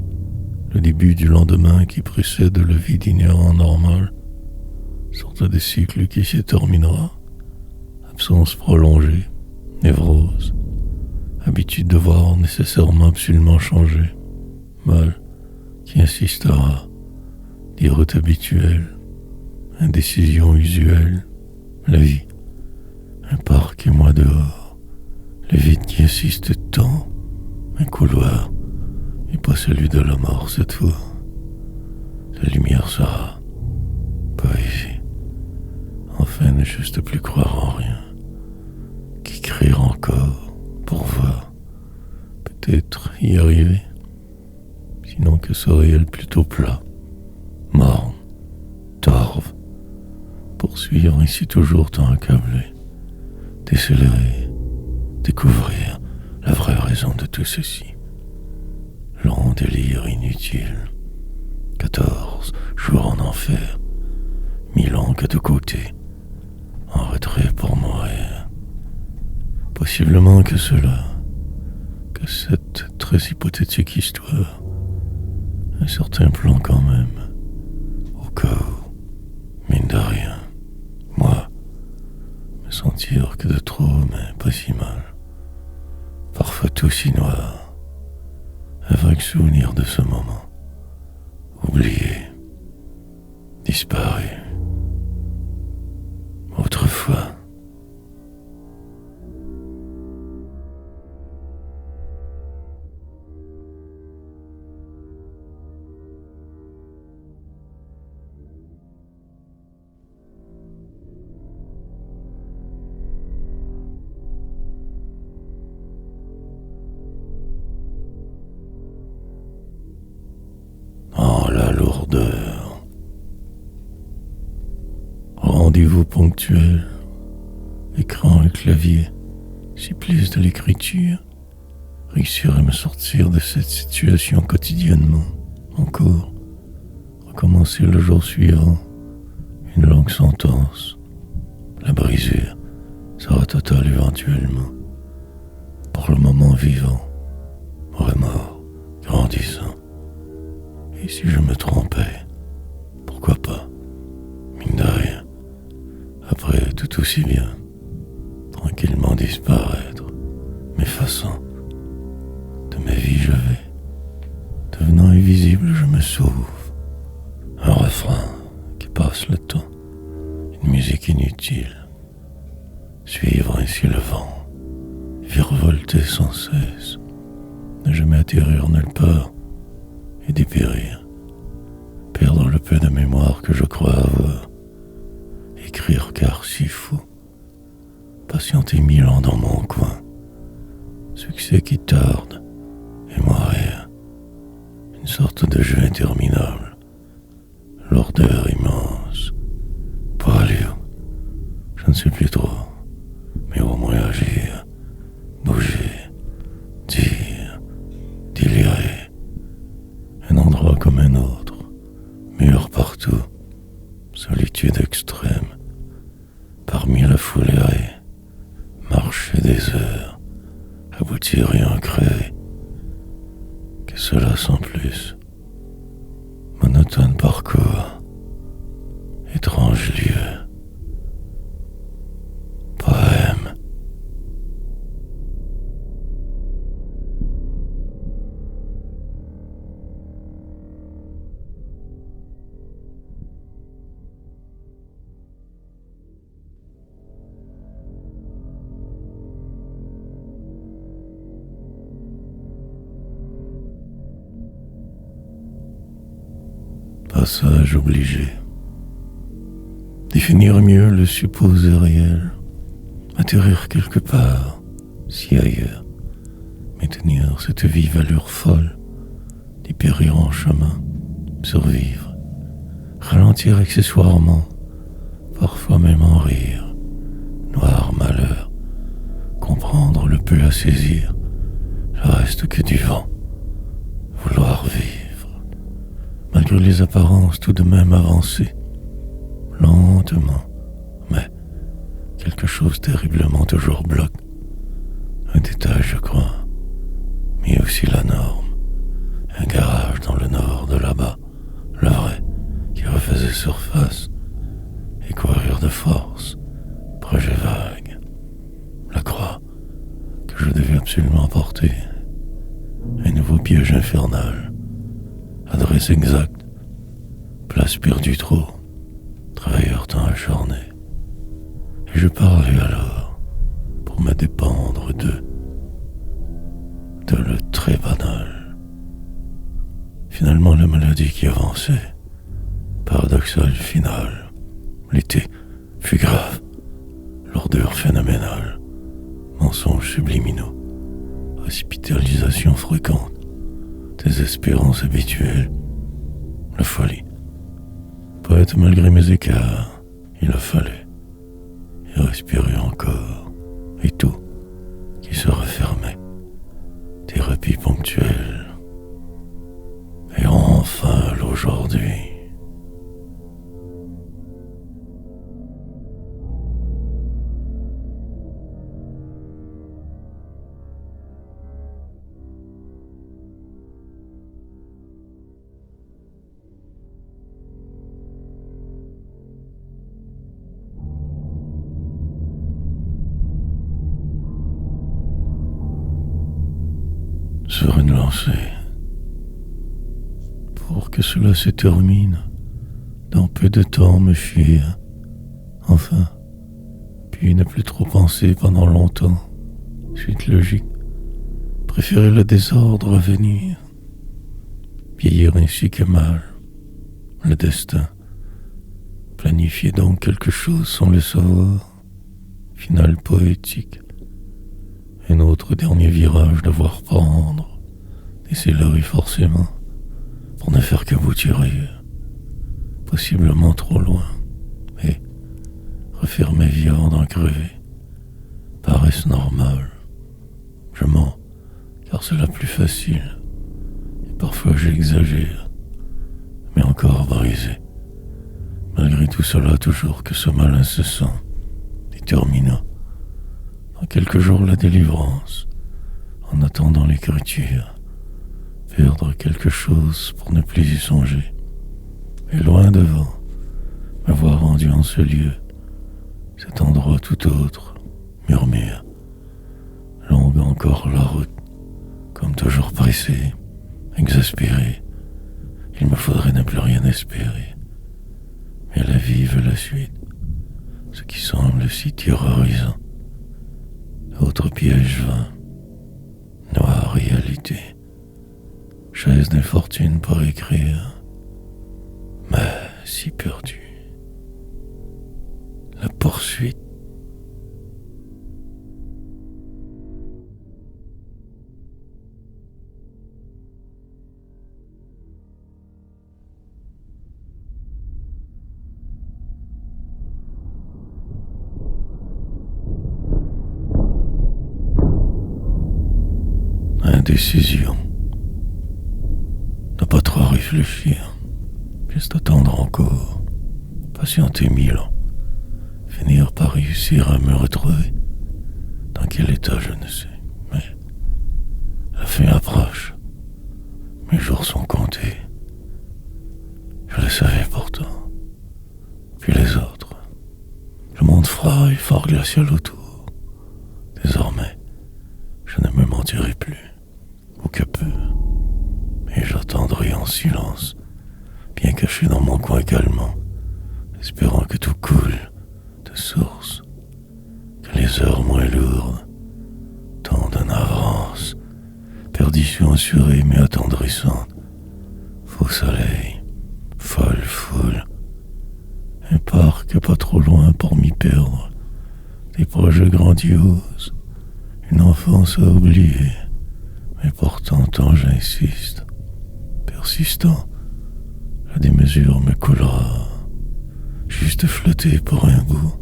le début du lendemain qui précède le vide inhérent normal, sorte de cycle qui s'y terminera, absence prolongée, névrose, habitude de voir nécessairement absolument changer, mal qui insistera, des routes habituelles, indécision usuelle, la vie, un parc et moi dehors, le vide qui insiste tant, un couloir, et pas celui de la mort cette fois. La lumière sera poésie, enfin ne juste plus croire en rien, qu'écrire encore pour voir, peut-être y arriver, sinon que serait-elle plutôt plat, morne, torve, poursuivre ainsi toujours tant accablé, décélérer, découvrir la vraie raison de tout ceci. Long délire inutile, 14 jours en enfer, 1000 ans que de côté, en retrait pour mourir. Possiblement que cela, que cette très hypothétique histoire, un certain plan quand même, au cas où, mine de rien, moi, me sentir que de trop, mais pas si mal. Parfois tout si noir, un vague souvenir de ce moment, oublié, disparu, autrefois. Oh, la lourdeur. Rendez-vous ponctuel, écran et clavier, supplice de l'écriture, réussir à me sortir de cette situation quotidiennement, encore, recommencer le jour suivant, une longue sentence, la brisure sera totale éventuellement, pour le moment vivant, remords, grandissant. Et si je me trompais, pourquoi pas, mine de rien, après tout aussi bien, tranquillement disparaître, m'effaçant, de ma vie je vais, devenant invisible je me sauve, un refrain qui passe le temps, une musique inutile, suivre ainsi le vent, virevolter sans cesse, ne jamais atterrir nulle part, et dépérir, perdre le peu de mémoire que je crois avoir, écrire car si fou, patienter 1000 ans dans mon coin, succès qui tarde, et mourir, une sorte de jeu interminable, lourdeur immense, poilu, je ne sais plus trop, mais au moins agir, bouger, dire, délirer, un endroit comme un autre, mur partout, solitude extrême, parmi la foule errée, marcher des heures, aboutir et en crever, que cela sans plus, monotone parcours, étrange lieu, poème. Passage obligé. Définir mieux le supposé réel, atterrir quelque part, si ailleurs, mais tenir cette vive allure folle, dépérir en chemin, survivre, ralentir accessoirement, parfois même en rire, noir malheur, comprendre le peu à saisir, le reste que du vent, vouloir vivre, malgré les apparences tout de même avancées, lentement, mais quelque chose terriblement toujours bloque, détail, je crois, mais aussi la norme. Un garage dans le nord de là-bas, le vrai, qui refaisait surface et courir de force, projet vague. La croix que je devais absolument porter, un nouveau piège infernal, adresse exacte, place perdue trop, travailleur temps acharné. Et je parlais alors pour me dépendre de le très banal. Finalement, la maladie qui avançait, paradoxal final, l'été fut grave, l'ordure phénoménale, mensonges subliminaux, hospitalisation fréquente, désespérance habituelle, la folie. Poète malgré mes écarts, il a fallu, et respirer encore, et tout qui se refermait, thérapie ponctuelle, et enfin l'aujourd'hui. Sur une lancée, pour que cela se termine, dans peu de temps me fuir, enfin, puis ne plus trop penser pendant longtemps, suite logique, préférer le désordre à venir, vieillir ainsi que mal, le destin, planifier donc quelque chose sans le savoir, finale poétique, un autre dernier virage devoir prendre, décélérer forcément, pour ne faire qu'aboutir, possiblement trop loin, et refaire ma vie avant d'en crever, paresse normale. Je mens, car c'est la plus facile, et parfois j'exagère, mais encore brisé. Malgré tout cela, toujours que ce mal incessant, déterminant, dans quelques jours la délivrance, en attendant l'écriture, perdre quelque chose pour ne plus y songer, et loin devant, m'avoir rendu en ce lieu, cet endroit tout autre, murmure, longue encore la route, comme toujours pressé, exaspéré, il me faudrait ne plus rien espérer, mais la vie veut la suite, ce qui semble si terrorisant, autre piège vain, noire réalité, chaise d'infortune pour écrire, mais si perdu. La poursuite. Indécision. Ne pas trop réfléchir, juste attendre encore, patienter 1000 ans, finir par réussir à me retrouver. Dans quel état, je ne sais, mais la fin approche. Mes jours sont comptés. Je le savais pourtant. Puis les autres. Le monde froid et fort glacial autour. Désormais, je ne me mentirai plus, ou que peu, et j'attendrai en silence, bien caché dans mon coin calmant, espérant que tout coule de source, que les heures moins lourdes tendent en avance, perdition assurée mais attendrissante, faux soleil, folle foule, un parc pas trop loin pour m'y perdre, des projets grandioses, une enfance à oublier, mais pourtant tant j'insiste, persistant, la démesure me coulera, juste flotter pour un bout,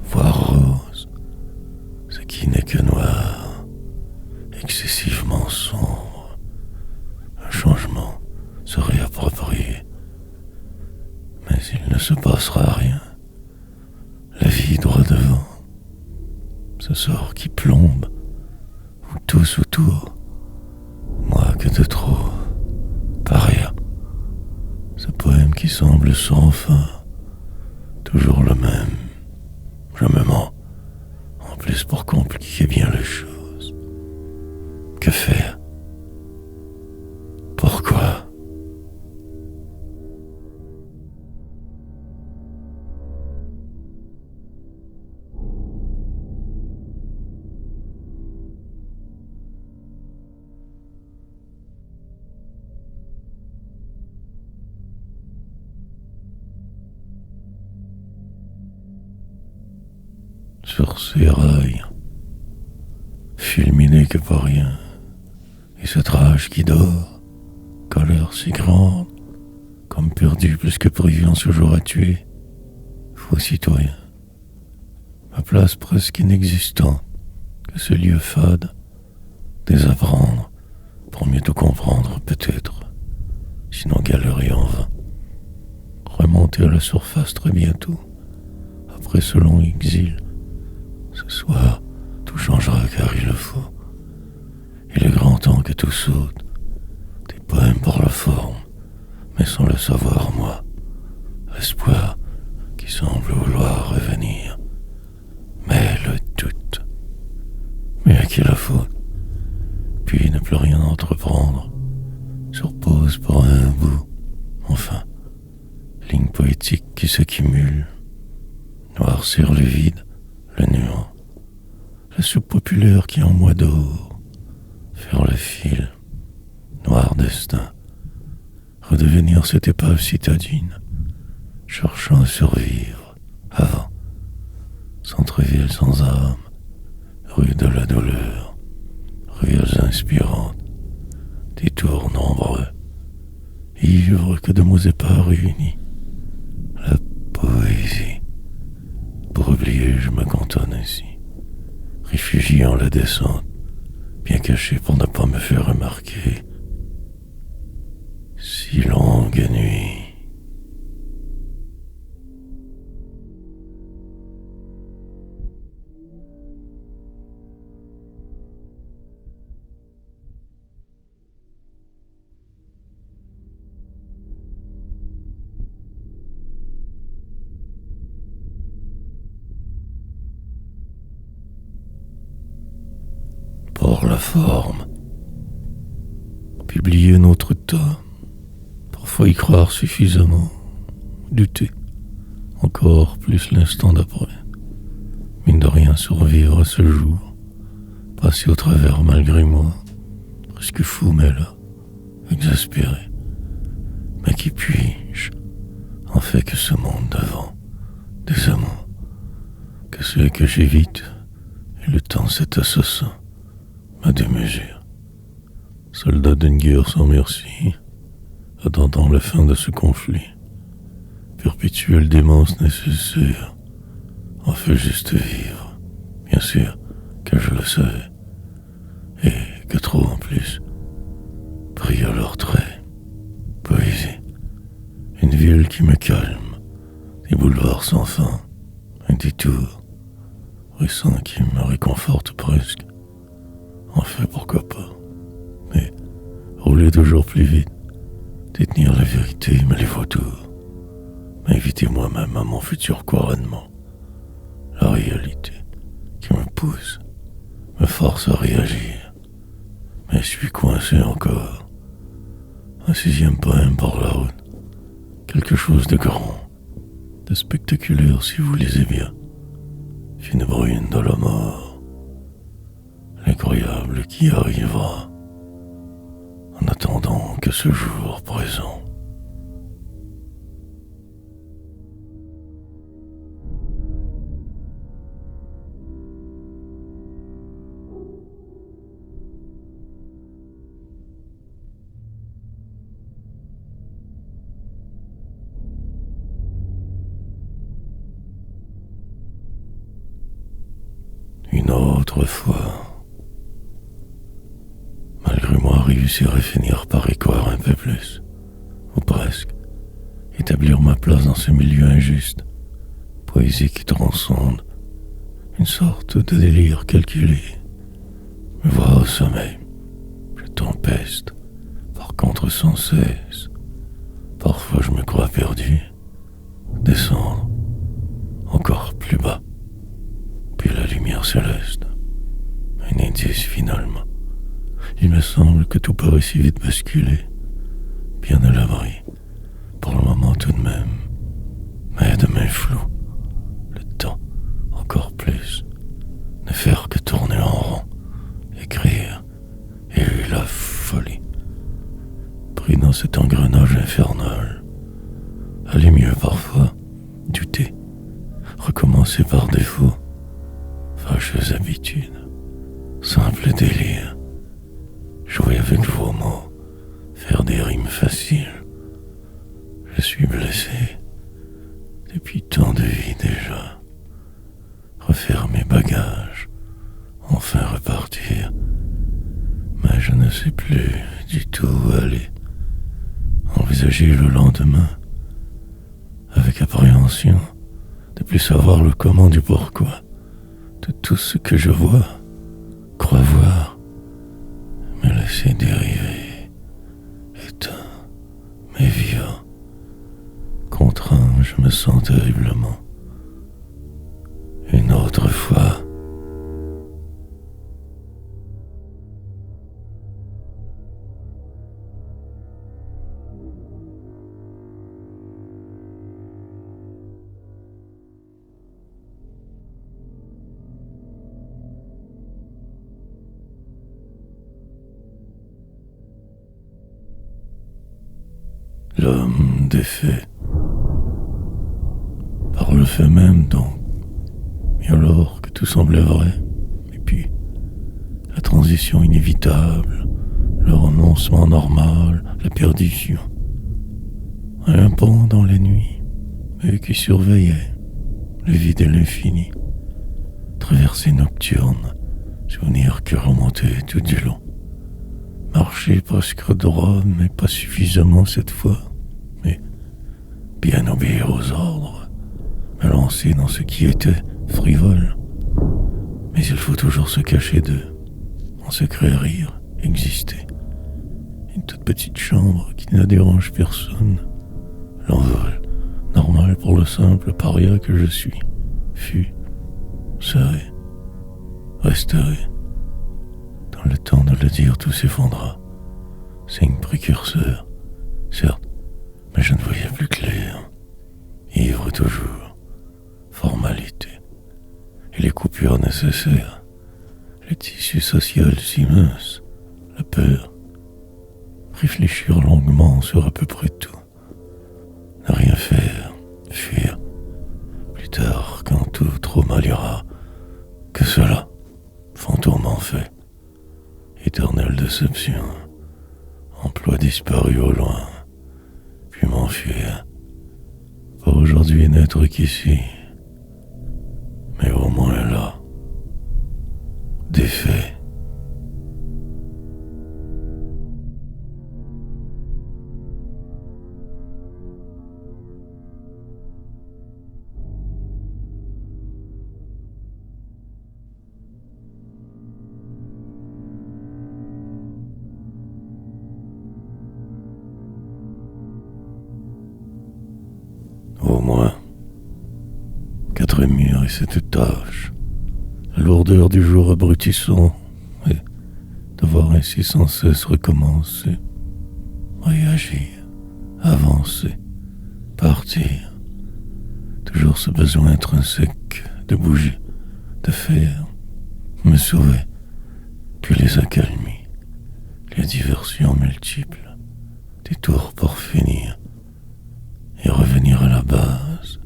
voir rose, ce qui n'est que noir, excessivement sombre, un changement serait approprié, mais il ne se passera rien, la vie droit devant, ce sort qui plombe, tous autour. Moi que de trop. Pas rien. Ce poème qui semble sans fin. Toujours le même. Je me mens. En plus pour compliquer bien les choses. Que faire? Pourquoi? Sur ces rails, fulminés que par rien, et cette rage qui dort, colère si grande, comme perdu plus que prévu en ce jour à tuer, faux citoyen, ma place presque inexistante, que ce lieu fade, désapprendre, pour mieux tout comprendre peut-être, sinon galérer en vain, remonter à la surface très bientôt, après ce long exil. Ce soir, tout changera car il le faut. Il est grand temps que tout saute. Des poèmes pour la forme, mais sans le savoir, moi. L'espoir qui semble vouloir revenir. Mais le doute. Mais à qui la faute? Puis ne plus rien entreprendre. Sur pause pour un bout. Enfin, ligne poétique qui s'accumule. Noircir le vide. Le néant, la soupe populaire qui en moi dort, faire le fil, noir destin, redevenir cette épave citadine, cherchant à survivre, avant, centre-ville sans âme, rue de la douleur, ruelles inspirantes, détours nombreux, ivres que de mots épars réunis, la poésie. Pour oublier, je me cantonne ainsi, réfugié en la descente, bien caché pour ne pas me faire remarquer. Si longue nuit. Pour la forme. Publier notre tas. Parfois y croire suffisamment. Douter. Encore plus l'instant d'après. Mine de rien survivre à ce jour. Passer au travers malgré moi. Presque fou mais là. Exaspéré. Mais qui puis-je? En fait que ce monde d'avant. Des amants. Que c'est que j'évite. Et le temps cet assassin. À démesure. Soldat d'une guerre sans merci, attendant la fin de ce conflit. Perpétuelle démence nécessaire, en fait juste vivre. Bien sûr que je le savais, et que trop en plus. Pris à leurs traits, poésie. Une ville qui me calme, des boulevards sans fin, un détour, récent qui me réconforte presque. En fait, pourquoi pas. Mais rouler toujours plus vite, détenir la vérité me les vautours, m'inviter moi-même à mon futur couronnement. La réalité qui me pousse, me force à réagir. Mais je suis coincé encore. Un 6e poème par la route. Quelque chose de grand, de spectaculaire si vous lisez bien. Fine bruine de la mort. L'incroyable qui arrivera en attendant que ce jour présent. Une autre fois. Malgré moi, réussir à finir par y croire un peu plus, ou presque, établir ma place dans ce milieu injuste, poésie qui transcende, une sorte de délire calculé, me vois au sommeil, je tempeste, par contre sans cesse. Parfois je me crois perdu, descendre, encore plus bas, puis la lumière céleste, un indice finalement. Il me semble que tout paraît si vite basculer, bien à l'abri, pour le moment tout de même, mais demain flou, le temps, encore plus, ne faire que tourner en rond, écrire, et la folie. Pris dans cet engrenage infernal, aller mieux parfois, douter, recommencer par défaut, fâcheuse habitude, simple délire, jouer avec vos mots, faire des rimes faciles. Je suis blessé, depuis tant de vies déjà, refaire mes bagages, enfin repartir, mais je ne sais plus du tout où aller, envisager le lendemain, avec appréhension, de plus savoir le comment du pourquoi, de tout ce que je vois, crois voir, me laisser dériver, éteint, mais vivant, contraint, je me sens terriblement. Une autre fois, l'homme défait, par le fait même donc, et alors que tout semblait vrai, et puis la transition inévitable, le renoncement normal, la perdition, un pont dans les nuits, eux qui surveillaient le vide et l'infini, traversée nocturne, souvenirs qui remontaient tout du long. Marcher presque droit, mais pas suffisamment cette fois, mais bien obéir aux ordres, me lancer dans ce qui était frivole. Mais il faut toujours se cacher d'eux, en secret rire, exister. Une toute petite chambre qui ne dérange personne, l'envol, normal pour le simple paria que je suis, fut, serai, resterai. Dans le temps de le dire, tout s'effondra. Signe précurseur, certes, mais je ne voyais plus clair. Ivre toujours, formalité, et les coupures nécessaires, le tissu social si mince, la peur, réfléchir longuement sur à peu près tout, ne rien faire, fuir, plus tard quand tout trop mal ira, que cela, fantôme en fait, éternelle déception, emploi disparu au loin, puis m'enfuir, pour aujourd'hui n'être qu'ici, mais au moins là, défait. Au moins, 4 murs et cette tâche, la lourdeur du jour abrutissant, et devoir ainsi sans cesse recommencer, réagir, avancer, partir, toujours ce besoin intrinsèque de bouger, de faire, me sauver, que les accalmies, les diversions multiples, des tours pour finir, et revenir à la base,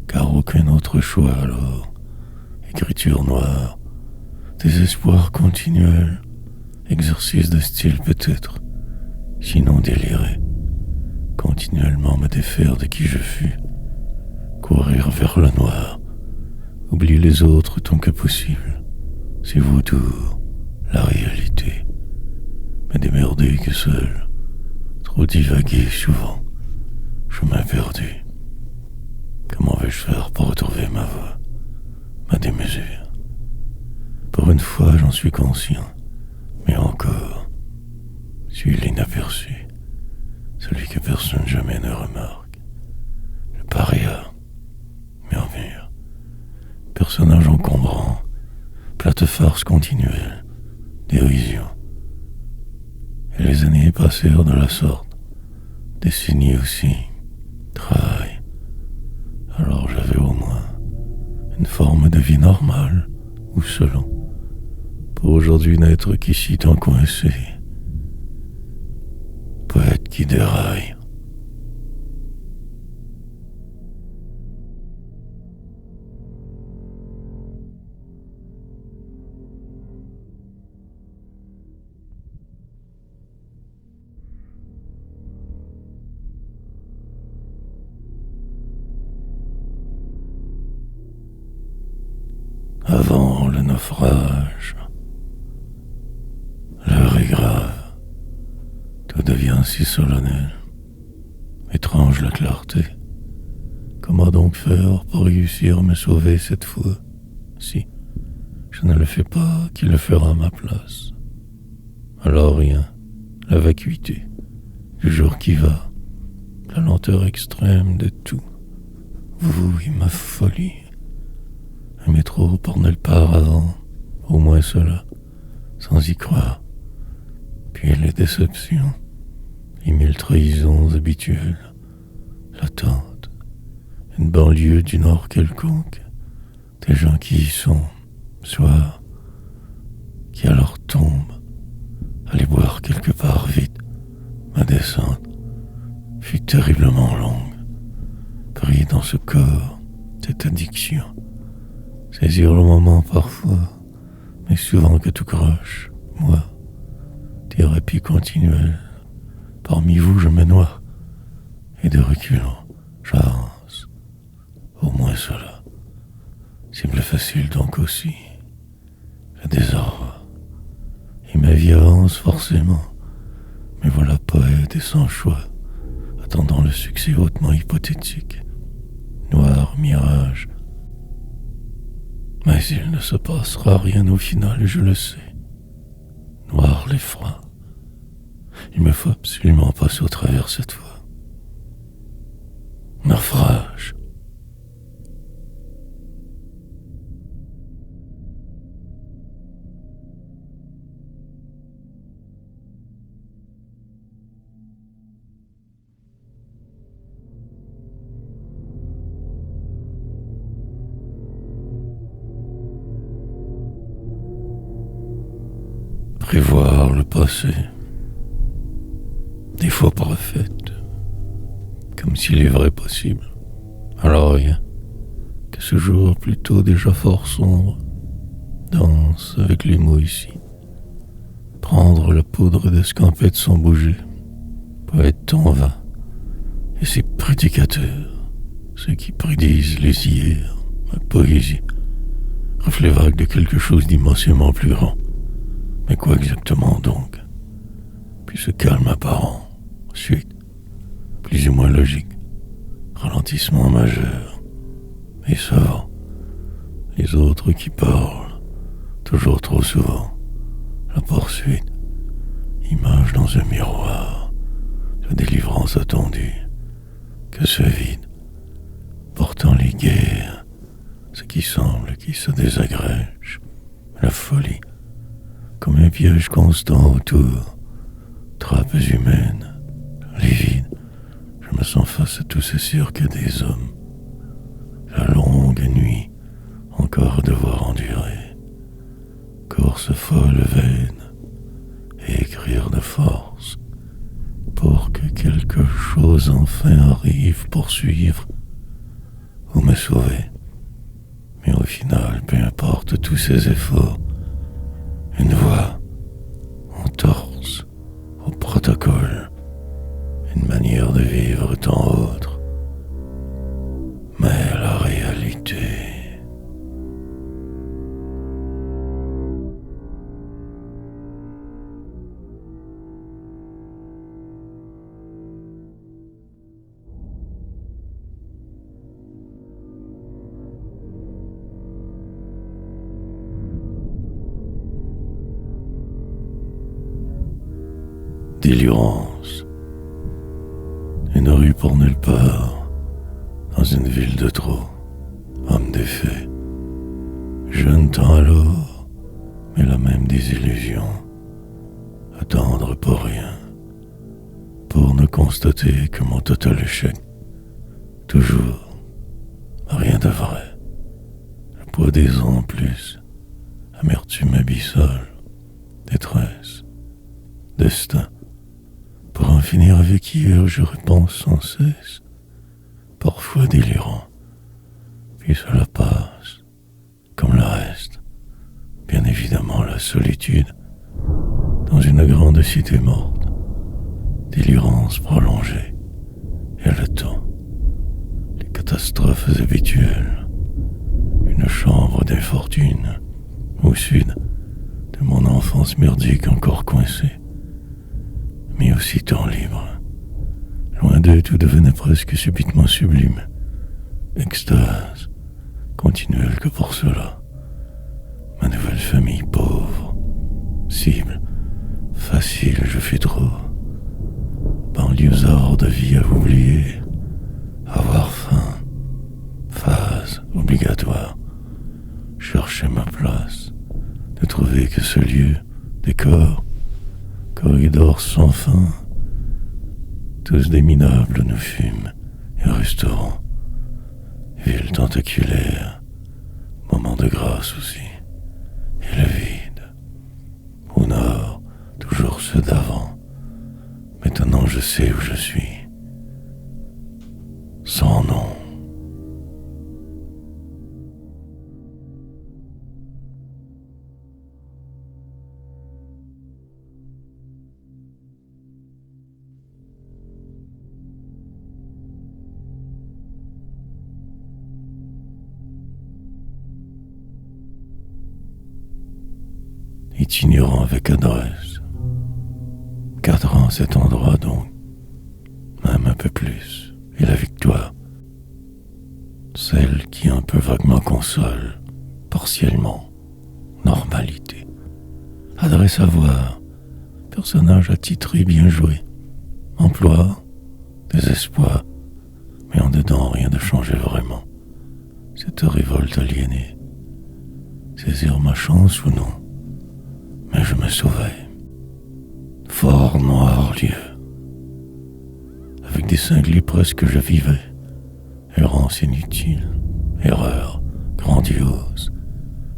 car aucun autre choix alors, écriture noire, désespoir continuel, exercice de style peut-être, sinon déliré, continuellement me défaire de qui je fus, courir vers le noir, oublier les autres tant que possible, c'est vautour, la réalité, me démerder que seul, trop divaguer souvent, chemin perdu. Comment vais-je faire pour retrouver ma voix, ma démesure? Pour une fois, j'en suis conscient. Mais encore, suis l'inaperçu, celui que personne jamais ne remarque, le paria, murmure, personnage encombrant, plate farce continuelle, dérision. Et les années passèrent de la sorte, décennies aussi, travail. Alors j'avais au moins une forme de vie normale, ou selon, pour aujourd'hui n'être qu'ici tant coincé, poète qui déraille. Avant le naufrage, l'heure est grave, tout devient si solennel, étrange la clarté. Comment donc faire pour réussir à me sauver cette fois? Si je ne le fais pas, qui le fera à ma place? Alors rien, la vacuité, du jour qui va, la lenteur extrême de tout, vous et ma folie. Un métro par nulle part avant, au moins cela, sans y croire. Puis les déceptions, les mille trahisons habituelles, l'attente, une banlieue du nord quelconque, des gens qui y sont, soit qui alors tombent, aller boire quelque part vite. Ma descente fut terriblement longue, pris dans ce corps, cette addiction, saisir le moment parfois, mais souvent que tout croche, moi, thérapie continuelle, parmi vous je me noie, et de reculant, j'avance, au moins cela, cible facile donc aussi, le désordre, et ma vie avance forcément, mais voilà poète et sans choix, attendant le succès hautement hypothétique, noir mirage, mais il ne se passera rien au final, je le sais, noir l'effroi, il me faut absolument passer au travers cette fois. Naufrage. Prévoir le passé, des fois parfaite, comme s'il est vrai possible. Alors rien, que ce jour plutôt déjà fort sombre, danse avec les mots ici. Prendre la poudre d'escampette sans bouger, poète en vain, et ces prédicateurs, ceux qui prédisent les hier, ma poésie, reflet vague de quelque chose d'immensément plus grand. Mais quoi exactement donc? Puis ce calme apparent, suite, plus ou moins logique, ralentissement majeur, et savant, les autres qui parlent, toujours trop souvent, la poursuite, image dans un miroir, la délivrance attendue, que ce vide, portant les guerres, ce qui semble qui se désagrège, la folie, comme un piège constant autour, trappes humaines, livides, je me sens face à tout ce cirque des hommes, la longue nuit, encore à devoir endurer, course folle vaine, et écrire de force, pour que quelque chose enfin arrive pour suivre, ou me sauver. Mais au final, peu importe tous ces efforts, une voix, en torse, au protocole, une manière de vivre tant autre. Mais la réalité... délirance. Une rue pour nulle part, dans une ville de trop, homme d'effet. Jeune temps alors, mais la même désillusion. Attendre pour rien, pour ne constater que mon total échec. Toujours, rien de vrai. Le poids des ans en plus, amertume abyssale, détresse, destin. Pour en finir avec hier, je repense sans cesse, parfois délirant. Puis cela passe, comme le reste. Bien évidemment la solitude, dans une grande cité morte, délirance prolongée, et le temps, les catastrophes habituelles, une chambre d'infortune, au sud de mon enfance merdique encore coincée, mais aussi temps libre. Loin d'eux, tout devenait presque subitement sublime, extase, continuelle que pour cela. Ma nouvelle famille pauvre, cible, facile, je fus trop. Banlieusard de vie à oublier, avoir faim, phase obligatoire. Chercher ma place, ne trouver que ce lieu, décor, corridor sans fin. Tous des minables nous fûmes, et restaurants, ville tentaculaire, moment de grâce aussi, et le vide. Au nord, toujours ceux d'avant. Maintenant je sais où je suis. Sans nom. Itinérant avec adresse. 4 ans à cet endroit donc, même un peu plus, et la victoire, celle qui un peu vaguement console, partiellement, normalité. Adresse à voir, personnage attitré bien joué, emploi, désespoir, mais en dedans rien de changé vraiment. Cette révolte aliénée, saisir ma chance ou non, mais je me sauvais. Fort noir lieu. Avec des cinglés presque je vivais. Errance inutile, erreur grandiose.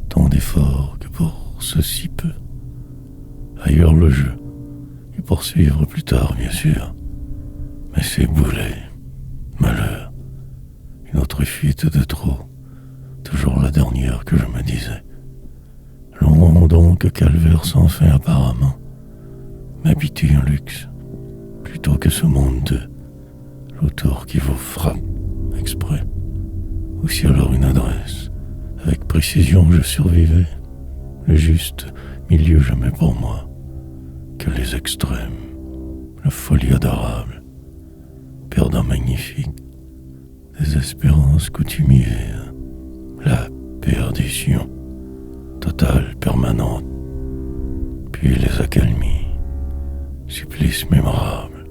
Tant d'efforts que pour ceci peu. Ailleurs le jeu, et poursuivre plus tard bien sûr. Mais c'est boulet, malheur. Une autre fuite de trop. Toujours la dernière que je me disais. Long donc calvaire sans fin apparemment. M'habitue un luxe, plutôt que ce monde de l'autour qui vous frappe exprès. Aussi alors une adresse, avec précision je survivais, le juste milieu jamais pour moi, que les extrêmes, la folie adorable, perdant magnifique, désespérance coutumière, la perdition, totale, permanente, puis les accalmies, supplice mémorable,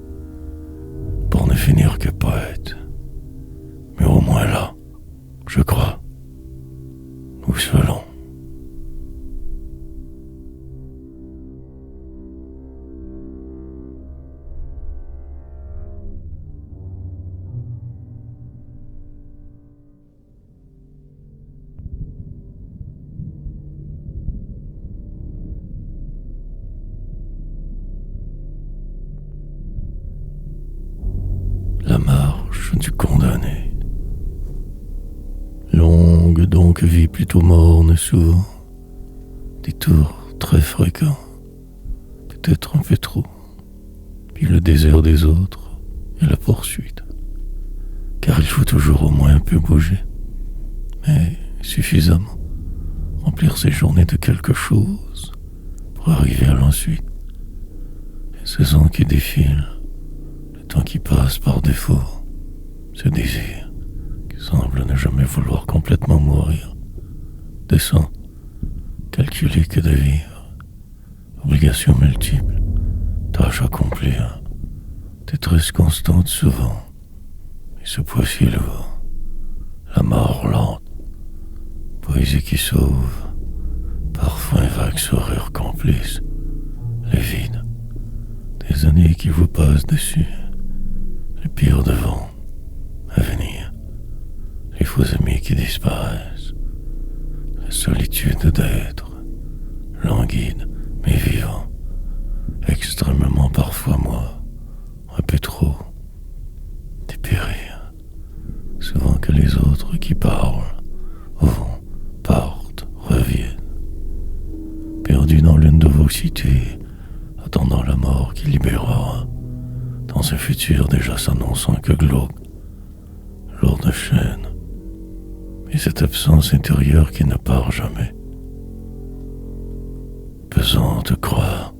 pour ne finir que poète. Mais au moins là, je crois, nous serons. La marche du condamné. Longue donc vie plutôt morne souvent. Des tours très fréquents. Peut-être un peu trop. Puis le désert des autres et la poursuite. Car il faut toujours au moins un peu bouger. Mais suffisamment. Remplir ses journées de quelque chose pour arriver à l'ensuite. Les saisons qui défilent. Temps qui passe par défaut, ce désir qui semble ne jamais vouloir complètement mourir, descend, calculé que de vivre, obligations multiples, tâche accomplir, détresse constante souvent, et ce poids si lourd, la mort lente, poésie qui sauve, parfois un vague sourire complice, les vides, des années qui vous passent dessus, les pires devant, à venir, les faux amis qui disparaissent, la solitude d'être, languide mais vivant, extrêmement parfois moi, un peu trop, dépérir, souvent que les autres qui parlent, vont, partent, reviennent, perdu dans l'une de vos cités, attendant la mort qui libérera, dans ce futur déjà s'annonçant que glauque, lourde chaîne, et cette absence intérieure qui ne part jamais, pesante croix.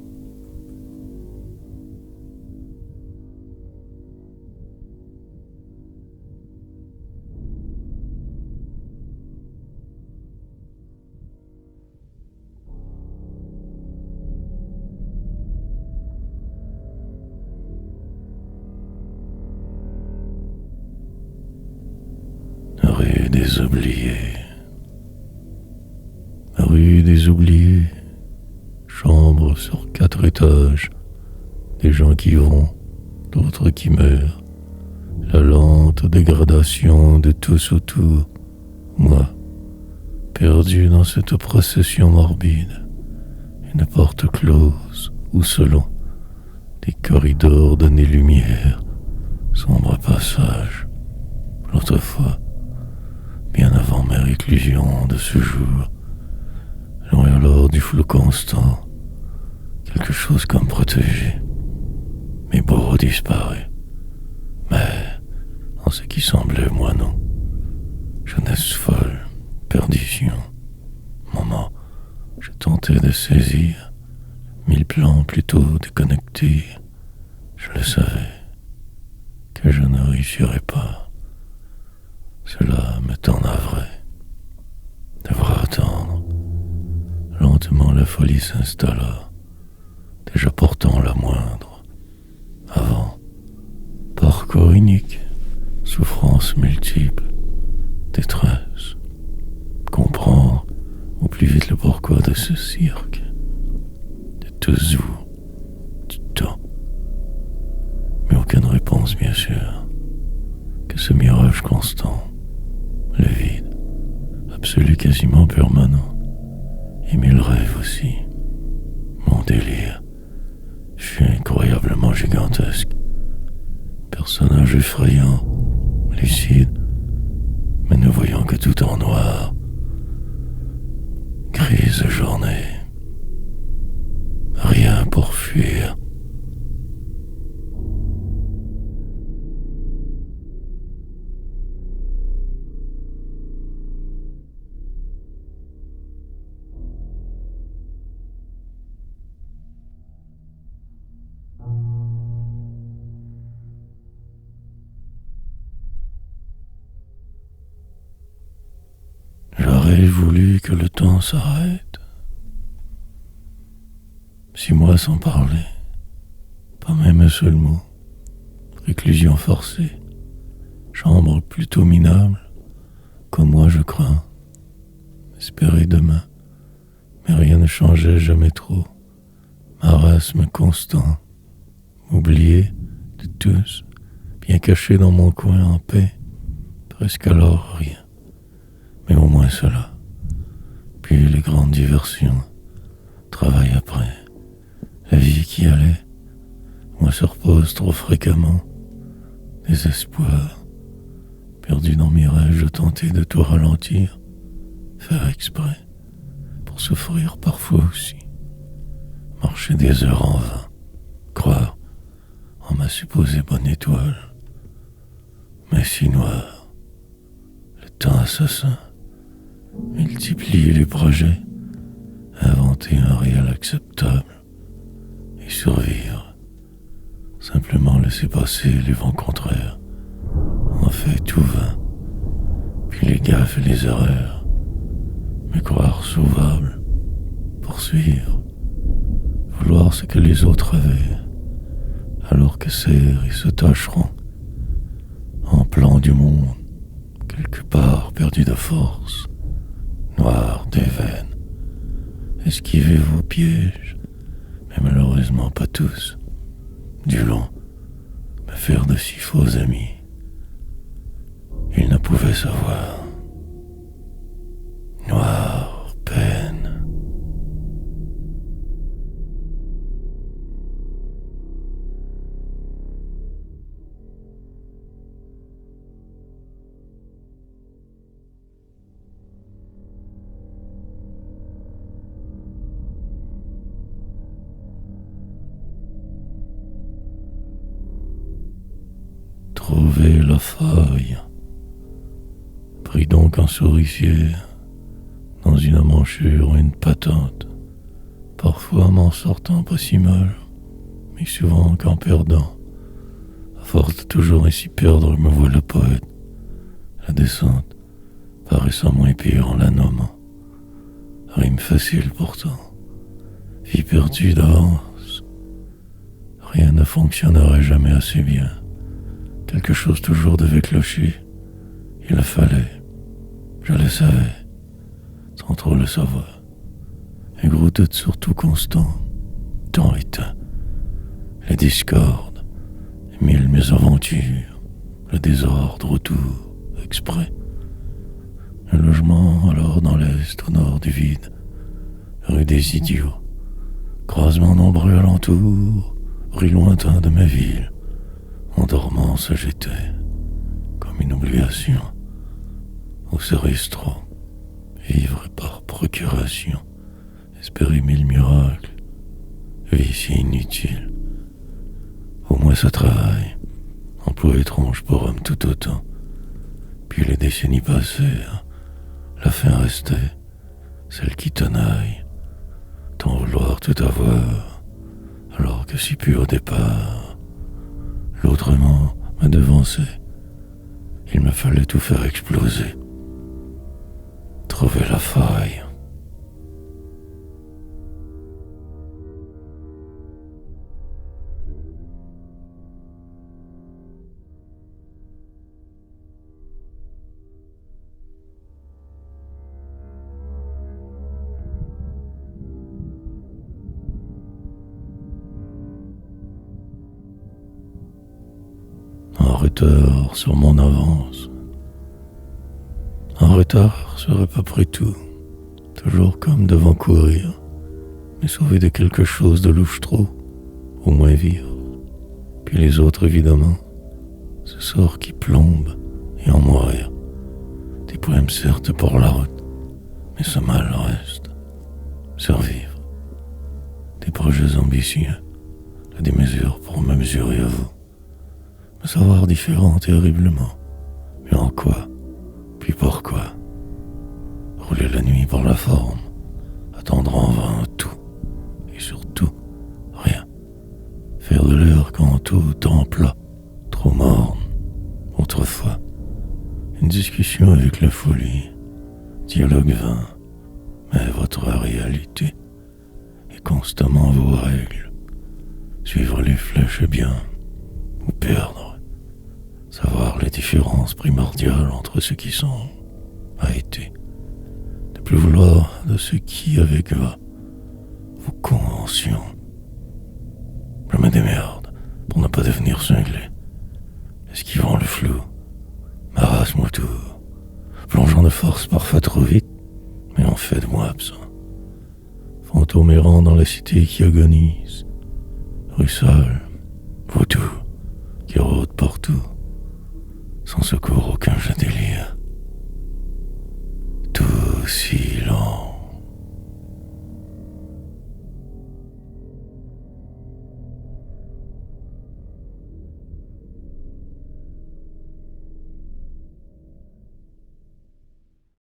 Rue des oubliés. Rue des oubliés. Chambre sur 4 étages. Des gens qui vont, d'autres qui meurent. La lente dégradation de tous autour. Moi, perdu dans cette procession morbide. Une porte close ou selon des corridors de lumière. Sombre passage. L'autre fois, bien avant ma réclusion de ce jour, loin alors du flou constant, quelque chose comme protégé, mais beau disparaît. Mais, en ce qui semblait moi non, jeunesse folle, perdition, moment, je tentais de saisir, 1000 plans plutôt déconnectés, je le savais, que je ne réussirais pas. Cela me tend navrait. Devoir attendre. Lentement la folie s'installa, déjà portant la moindre. Avant, parcours unique, souffrance multiple, détresse. Comprendre au plus vite le pourquoi de ce cirque. De tous vous, du temps. Mais aucune réponse bien sûr. Que ce mirage constant. Le vide, absolu quasiment permanent, et 1000 rêves aussi. Mon délire fut incroyablement gigantesque. Personnage effrayant, lucide, mais ne voyant que tout en noir. Grise journée. Rien pour fuir. J'aurais voulu que le temps s'arrête. 6 mois sans parler, pas même un seul mot. Réclusion forcée, chambre plutôt minable, comme moi je crains. Espérer demain, mais rien ne changeait jamais trop. Marasme constant, oublié de tous, bien caché dans mon coin en paix, presque alors rien. Mais au moins cela. Puis les grandes diversions, travail après, la vie qui allait, moi se repose trop fréquemment, désespoir, perdu dans mes rêves, je tentais de tout ralentir, faire exprès, pour souffrir parfois aussi, marcher des heures en vain, croire en ma supposée bonne étoile, mais si noir, le temps assassin, multiplier les projets, inventer un réel acceptable et survivre. Simplement laisser passer les vents contraires. En fait, tout vain. Puis les gaffes et les erreurs. Me croire sauvable. Poursuivre. Vouloir ce que les autres avaient. alors que serrent et se tâcheront, en plan du monde, quelque part perdu de force, noir des veines. Esquivez vos pièges, mais malheureusement pas tous. Du long, me faire de si faux amis. Il ne pouvait savoir. Noire peine. Trouvez la faille. Pris donc un souricier, dans une emmanchure ou une patente, parfois m'en sortant pas si mal, mais souvent qu'en perdant. À force de toujours ainsi perdre, me voilà poète. La descente, paraissant moins pire en la nommant. Rime facile pourtant, vie perdue d'avance. Rien ne fonctionnerait jamais assez bien. Quelque chose toujours devait clocher. Il le fallait. Je le savais, sans trop le savoir. Un gros doute surtout constant, temps éteint. Les discordes, les mille mésaventures, le désordre autour, exprès. Un logement alors dans l'est, au nord du vide, rue des idiots, croisement nombreux alentour, bruit lointain de ma ville. En dormant se jetait, comme une obligation, au service trop, vivre par procuration, espérer mille miracles, vie si inutile. Au moins ce travail, emploi étrange pour homme tout autant. Puis les décennies passèrent, la fin restait, celle qui tenaille, tant vouloir tout avoir, alors que si peu au départ. L'autrement me devançait. Il me fallait tout faire exploser. Trouver la faille. En retard sur mon avance. En retard sur à peu près tout. Toujours comme devant courir, mais sauver de quelque chose de louche trop, au moins vivre. Puis les autres évidemment, ce sort qui plombe et en mourir. Des poèmes certes pour la route, mais ce mal reste. Survivre. Des projets ambitieux, la démesure pour me mesurer à vous. Me savoir différent terriblement. Mais en quoi? Puis pourquoi? Rouler la nuit pour la forme, attendre en vain tout, et surtout rien. Faire de l'air quand tout temps plat, trop morne. Autrefois, une discussion avec la folie, dialogue vain, mais votre réalité est constamment vos règles. Suivre les flèches bien, ou perdre. Savoir les différences primordiales entre ceux qui sont, a été. Ne plus vouloir de ce qui avec va, vos conventions. Je me démerde pour ne pas devenir cinglé. Esquivant le flou, ma race moi tout, plongeant de force parfois trop vite, mais en fait de moi absent. Fantôme errant dans la cité qui agonise, rue sale, vautour, qui rôde partout. Sans secours aucun je délire. Tout silence.